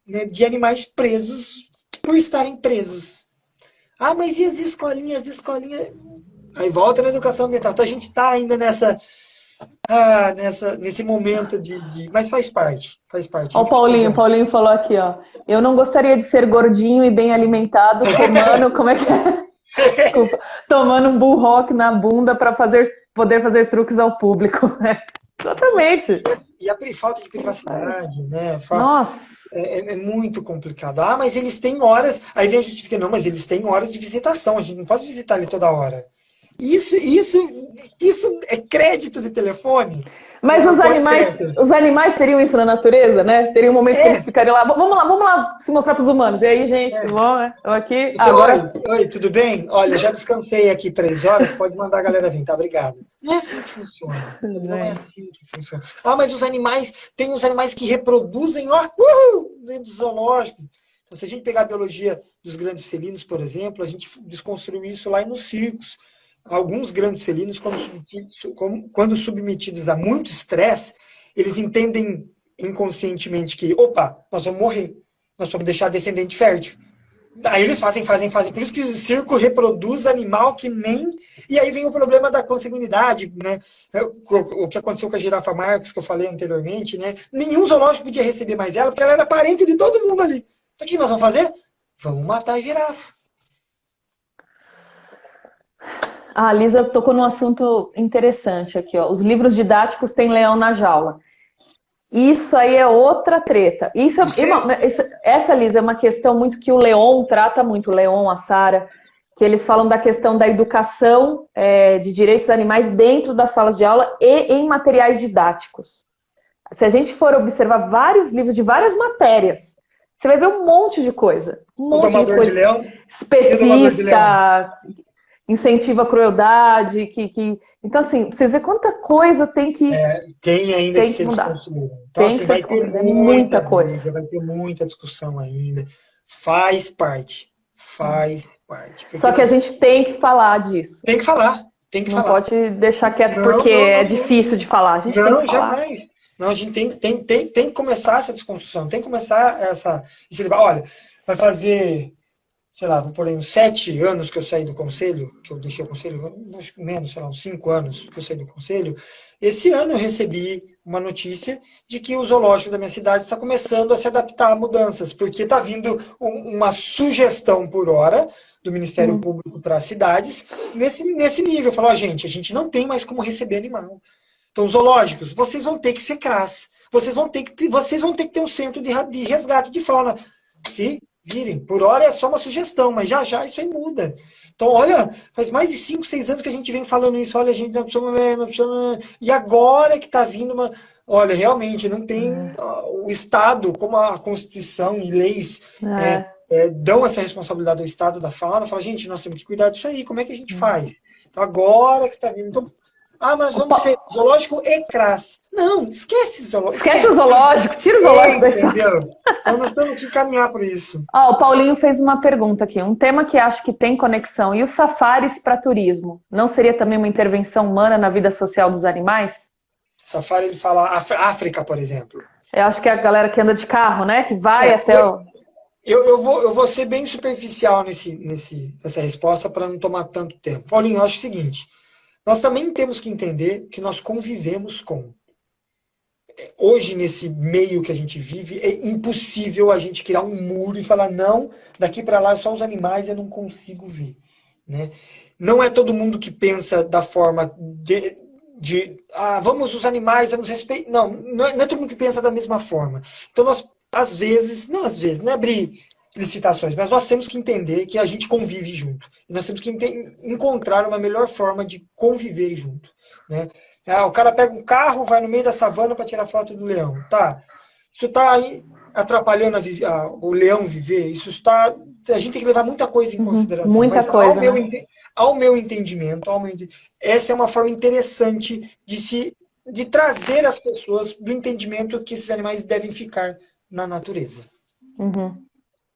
né, de animais presos por estarem presos. Ah, mas e as escolinhas? Aí volta na educação ambiental. Então a gente está ainda nesse momento mas faz parte, faz parte. Ó, o Paulinho falou aqui, ó. Eu não gostaria de ser gordinho e bem alimentado, tomando, como é que é? Desculpa, tomando um bull rock na bunda para poder fazer truques ao público. Exatamente. E a falta de privacidade, né? Nossa. É muito complicado. Ah, mas eles têm horas. Aí vem a justificação, não, mas eles têm horas de visitação, a gente não pode visitar ele toda hora. Isso é crédito de telefone. Mas os animais teriam isso na natureza, né? Teria um momento que eles ficariam lá. Vamos lá se mostrar para os humanos. E aí, gente, tudo bom, né? Estou aqui. Então, agora. Oi, tudo bem? Olha, já descansei aqui 3 horas, pode mandar a galera vir, tá? Obrigado. Não é assim que funciona. Não é assim que funciona. Ah, mas tem os animais que reproduzem, ó, dentro do zoológico. Então, se a gente pegar a biologia dos grandes felinos, por exemplo, a gente desconstruiu isso lá nos circos. Alguns grandes felinos, quando submetidos a muito estresse, eles entendem inconscientemente que, opa, nós vamos morrer, nós vamos deixar descendente fértil. Aí eles fazem. Por isso que o circo reproduz animal que nem... E aí vem o problema da consanguinidade, né? O que aconteceu com a girafa Marcos, que eu falei anteriormente, né? Nenhum zoológico podia receber mais ela, porque ela era parente de todo mundo ali. Então o que nós vamos fazer? Vamos matar a girafa. A Lisa tocou num assunto interessante aqui, ó. Os livros didáticos têm leão na jaula. Isso aí é outra treta. Essa, Lisa, é uma questão muito que o Leon trata muito, o Leon, a Sara, que eles falam da questão da educação de direitos animais dentro das salas de aula e em materiais didáticos. Se a gente for observar vários livros de várias matérias, você vai ver um monte de coisa. Um monte de coisa especista, incentiva a crueldade, Então, assim, vocês veem quanta coisa tem que tem ainda que ser desconstruída. Então, assim, vai ter muita coisa. Vai ter muita discussão ainda. Faz parte. Só que a gente tem que falar disso. Tem que falar. Não pode deixar quieto porque é difícil de falar. A gente tem que falar. Jamais. Não, a gente tem que começar essa desconstrução. Tem que começar esse debate. Olha, vai fazer... sei lá, vou por aí uns 7 anos que eu saí do conselho, que eu deixei o conselho, acho que menos, sei lá, uns 5 anos que eu saí do conselho. Esse ano eu recebi uma notícia de que o zoológico da minha cidade está começando a se adaptar a mudanças, porque está vindo uma sugestão por hora do Ministério Público para as cidades nesse nível. Falou, gente, a gente não tem mais como receber animal. Então, os zoológicos, vocês vão ter que ser CRAS, vocês vão ter que ter um centro de resgate de fauna. Se virem. Por hora é só uma sugestão, mas já já isso aí muda. Então, olha, faz mais de 5, 6 anos que a gente vem falando isso. Olha, a gente não precisa, não precisa. E agora que está vindo uma. Olha, realmente não tem o Estado, como a Constituição e leis É. dão essa responsabilidade ao Estado da fauna. Fala, gente, nós temos que cuidar disso aí. Como é que a gente faz? Então, agora que está vindo. Então, mas vamos ser zoológico e CRAS. Não, esquece zoológico. Esquece o zoológico, tira o zoológico da história. Entendeu? Então nós temos que caminhar por isso. O Paulinho fez uma pergunta aqui. Um tema que acho que tem conexão. E os safaris para turismo? Não seria também uma intervenção humana na vida social dos animais? Safari, ele fala África, por exemplo. Eu acho que é a galera que anda de carro, né? Que vai até o... Eu vou ser bem superficial nessa resposta para não tomar tanto tempo. Paulinho, eu acho o seguinte. Nós também temos que entender que nós convivemos com. Hoje, nesse meio que a gente vive, é impossível a gente criar um muro e falar, não, daqui para lá só os animais eu não consigo ver. Né? Não é todo mundo que pensa da forma vamos os animais, vamos respeitar. Não é todo mundo que pensa da mesma forma. Então, nós, às vezes, não é abrir licitações, mas nós temos que entender que a gente convive junto. E nós temos que encontrar uma melhor forma de conviver junto. Né? O cara pega um carro, vai no meio da savana para tirar foto do leão. Tá. Isso está atrapalhando o leão viver. Isso está. A gente tem que levar muita coisa em consideração. Muita coisa. Ao meu entendimento, essa é uma forma interessante de trazer as pessoas do entendimento que esses animais devem ficar na natureza. Uhum.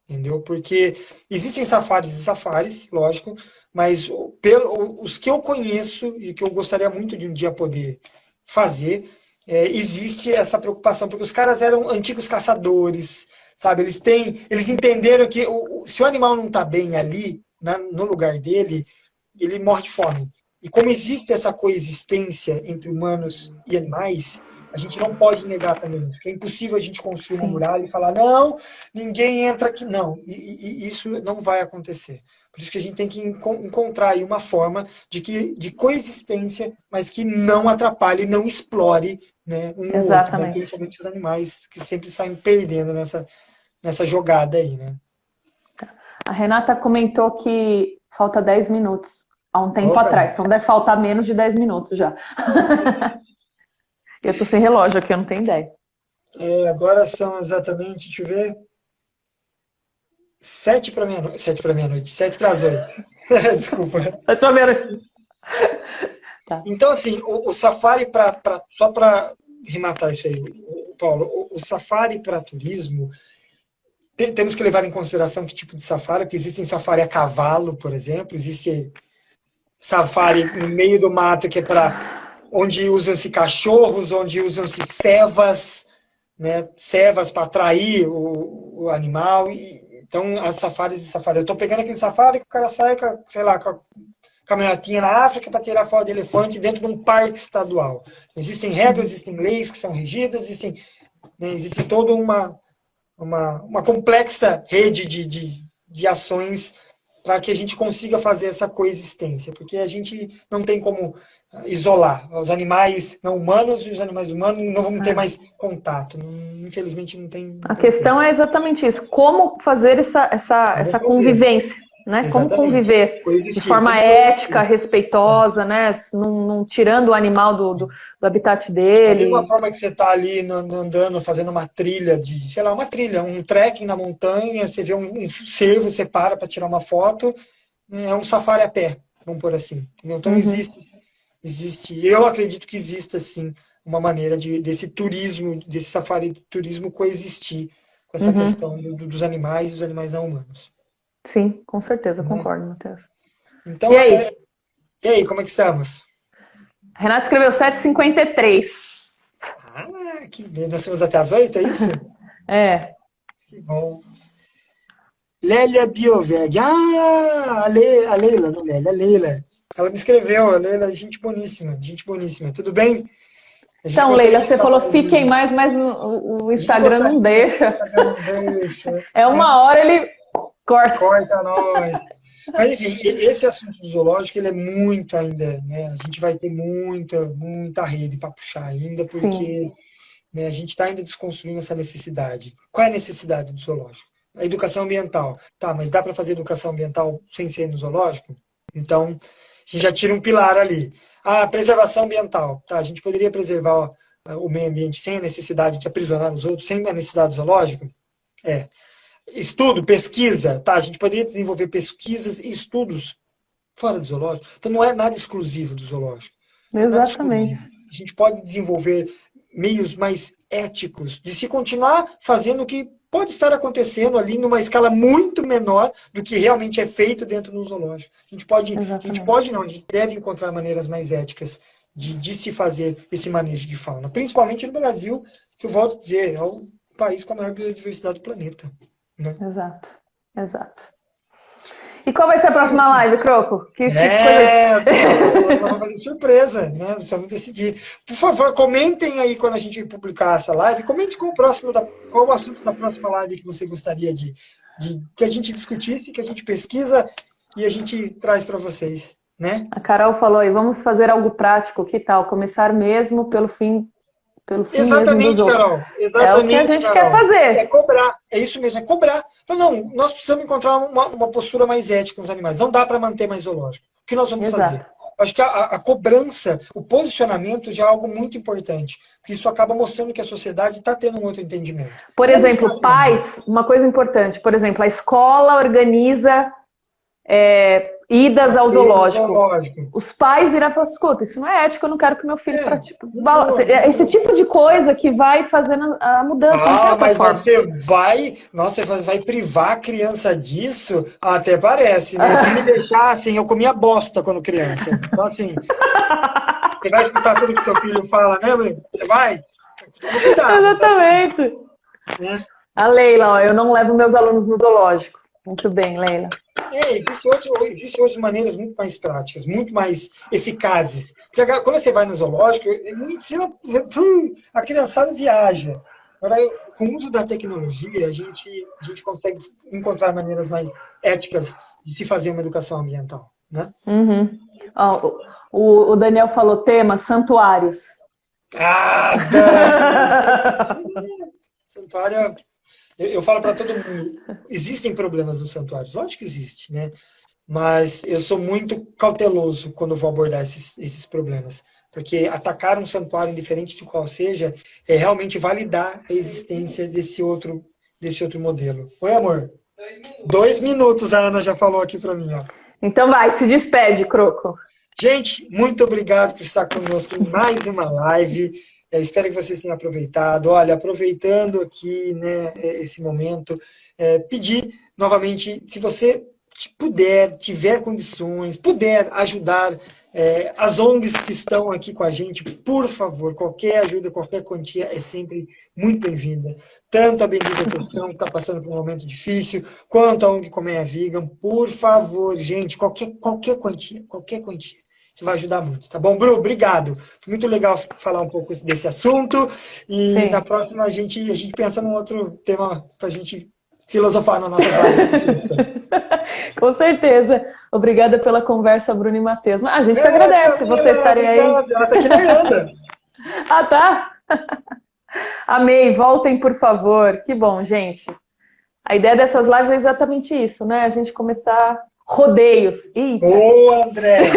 Entendeu? Porque existem safaris e safaris, lógico, mas os que eu conheço e que eu gostaria muito de um dia poder fazer, existe essa preocupação, porque os caras eram antigos caçadores, sabe? Eles entenderam que se o animal não está bem ali, no lugar dele, ele morre de fome. E como existe essa coexistência entre humanos e animais, a gente não pode negar também. É impossível a gente construir uma muralha e falar, não, ninguém entra aqui. Não, e isso não vai acontecer. Por isso que a gente tem que encontrar aí uma forma de coexistência, mas que não atrapalhe, não explore, né, um ou outro, né, principalmente os animais que sempre saem perdendo nessa jogada aí. Né? A Renata comentou que falta 10 minutos. Há um tempo atrás, então deve faltar menos de 10 minutos já. Eu tô sem relógio aqui, eu não tenho ideia. Agora são exatamente, deixa eu ver, 7 para meia-noite, 7 para as 8. Desculpa. 7 para meia-noite. Tá. Então, assim, o safari, só para rematar isso aí, Paulo, o safari para turismo, temos que levar em consideração que tipo de safari, porque existem safari a cavalo, por exemplo, existe safari no meio do mato, que é para onde usam-se cachorros, onde usam-se cevas, né? Cevas para atrair o animal. Então, as safaris e safari. Eu estou pegando aquele safari que o cara sai com a caminhonetinha na África para tirar foto de elefante dentro de um parque estadual. Existem regras, existem leis que são regidas, existe toda uma complexa rede de ações para que a gente consiga fazer essa coexistência, porque a gente não tem como isolar os animais não humanos e os animais humanos não vão ter mais contato. Infelizmente não tem. A questão é exatamente isso: como fazer essa convivência, né? Como conviver de forma ética, respeitosa, né? Não tirando o animal do habitat dele. Da mesma forma que você está ali andando, fazendo uma trilha um trekking na montanha, você vê um cervo, você para tirar uma foto, é um safari a pé, vamos por assim. Então existe, eu acredito que exista sim uma maneira desse turismo, desse safari turismo coexistir com essa questão dos animais e dos animais não humanos. Sim, com certeza, concordo, Matheus. Então, e aí, como é que estamos? Renato escreveu 7h53. Que bem. Nós temos até as 8, é isso? Que bom. Lélia Bioveg. A Leila, não Lélia, a Leila. Ela me escreveu, a Leila, gente boníssima. Tudo bem? Então, Leila, você falou fiquem mais, mas o Instagram não deixa. É uma hora ele corta. Corta nós. Mas, enfim, esse assunto do zoológico, ele é muito ainda, né? A gente vai ter muita rede para puxar ainda, porque né, a gente está ainda desconstruindo essa necessidade. Qual é a necessidade do zoológico? a educação ambiental. Tá, mas dá para fazer educação ambiental sem ser no zoológico? Então, a gente já tira um pilar ali. A preservação ambiental. Tá, a gente poderia preservar o meio ambiente sem a necessidade de aprisionar os outros, sem a necessidade do zoológico? É. Estudo, pesquisa. Tá, a gente poderia desenvolver pesquisas e estudos fora do zoológico. Então, não é nada exclusivo do zoológico. É nada Exatamente. exclusivo. A gente pode desenvolver meios mais éticos de se continuar fazendo o que pode estar acontecendo ali numa escala muito menor do que realmente é feito dentro do zoológico. A gente deve encontrar maneiras mais éticas de se fazer esse manejo de fauna, principalmente no Brasil, que eu volto a dizer, é o país com a maior biodiversidade do planeta. Né? Exato, exato. E qual vai ser a próxima live, Croco? Vamos fazer surpresa, né? Vamos decidir. Por favor, comentem aí quando a gente publicar essa live. Comente qual o assunto da próxima live que você gostaria de que a gente discutisse, que a gente pesquisa e a gente traz para vocês, né? A Carol falou aí, vamos fazer algo prático, que tal? Começar mesmo pelo fim Exatamente, mesmo dos outros. Carol. Exatamente, é o que a gente Carol. quer fazer. É cobrar. É isso mesmo, é cobrar. Não, nós precisamos encontrar uma postura mais ética com os animais. Não dá para manter mais zoológico. O que nós vamos fazer? Acho que a cobrança, o posicionamento já é algo muito importante. Porque isso acaba mostrando que a sociedade está tendo um outro entendimento. Por exemplo, pais, uma coisa importante. Por exemplo, a escola organiza idas ao zoológico. Os pais irão falar, escuta, isso não é ético, eu não quero que meu filho participe. Esse tipo de coisa que vai fazendo a mudança. Mas você vai privar a criança disso? Até parece, né? Se me deixar, assim, eu comia bosta quando criança. Então, assim, você vai escutar tudo que seu filho fala, né, Bruno? Você vai? Toma cuidado. Exatamente. A Leila, ó, eu não levo meus alunos no zoológico. Muito bem, Leila. Existem outras maneiras muito mais práticas, muito mais eficazes. Porque quando você vai no zoológico, a criançada viaja. Agora, com o uso da tecnologia, a gente consegue encontrar maneiras mais éticas de se fazer uma educação ambiental. Né? Uhum. O Daniel falou tema, santuários. Dani! Santuário... Eu falo para todo mundo, existem problemas nos santuários, lógico que existe, né? Mas eu sou muito cauteloso quando vou abordar esses problemas, porque atacar um santuário, indiferente de qual seja, é realmente validar a existência desse outro modelo. Oi, amor? 2 minutos, a Ana já falou aqui para mim. Ó. Então vai, se despede, Croco. Gente, muito obrigado por estar conosco em mais uma live. Espero que vocês tenham aproveitado. Olha, aproveitando aqui, né, esse momento, pedir novamente, se você tiver condições, puder ajudar as ONGs que estão aqui com a gente, por favor, qualquer ajuda, qualquer quantia é sempre muito bem-vinda. Tanto a Bendita Atenção, que está passando por um momento difícil, quanto a ONG Colmeia Vegan, por favor, gente, qualquer quantia. Isso vai ajudar muito, tá bom? Bru, obrigado. Foi muito legal falar um pouco desse assunto. E Sim. Na próxima a gente pensa num outro tema pra gente filosofar na nossa live. Com certeza. Obrigada pela conversa, Bruno e Matheus. A gente agradece vocês estarem aí. Ela tá chegando. Tá? Amei. Voltem, por favor. Que bom, gente. A ideia dessas lives é exatamente isso, né? A gente começar... rodeios. Ô, André!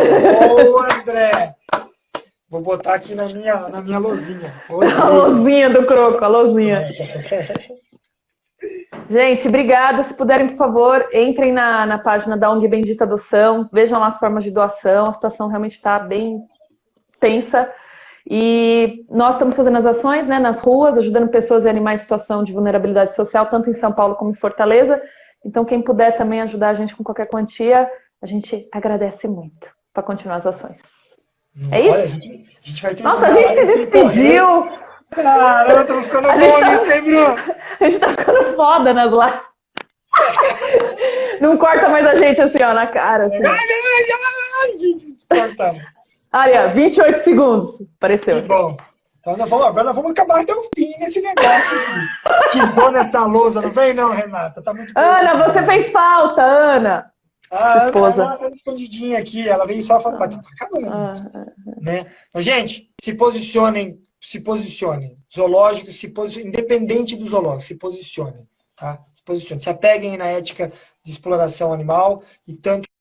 Vou botar aqui na minha lozinha. A lozinha do Croco, a lozinha. Gente, obrigada. Se puderem, por favor, entrem na página da ONG Bendita Adoção, vejam lá as formas de doação, a situação realmente está bem tensa. E nós estamos fazendo as ações, né, nas ruas, ajudando pessoas e animais em situação de vulnerabilidade social, tanto em São Paulo como em Fortaleza. Então, quem puder também ajudar a gente com qualquer quantia, a gente agradece muito para continuar as ações. É isso? Olha, a gente vai ter Nossa, a gente se despediu! Caramba, eu tô ficando bom, a gente tá ficando foda nas lives. Não corta mais a gente assim, ó, na cara. Assim. Olha, 28 segundos. Apareceu. Que bom. Agora nós vamos acabar até o fim nesse negócio aqui. Que bom nessa lousa, não vem não, Renata? Tá muito Ana, você fez falta, Ana. A Ana tá escondidinha aqui, ela veio só falar, tá acabando. Né? Mas, gente, se posicionem. Zoológico, independente do zoológico, se posicionem. tá? Se posicione, se apeguem na ética de exploração animal e tanto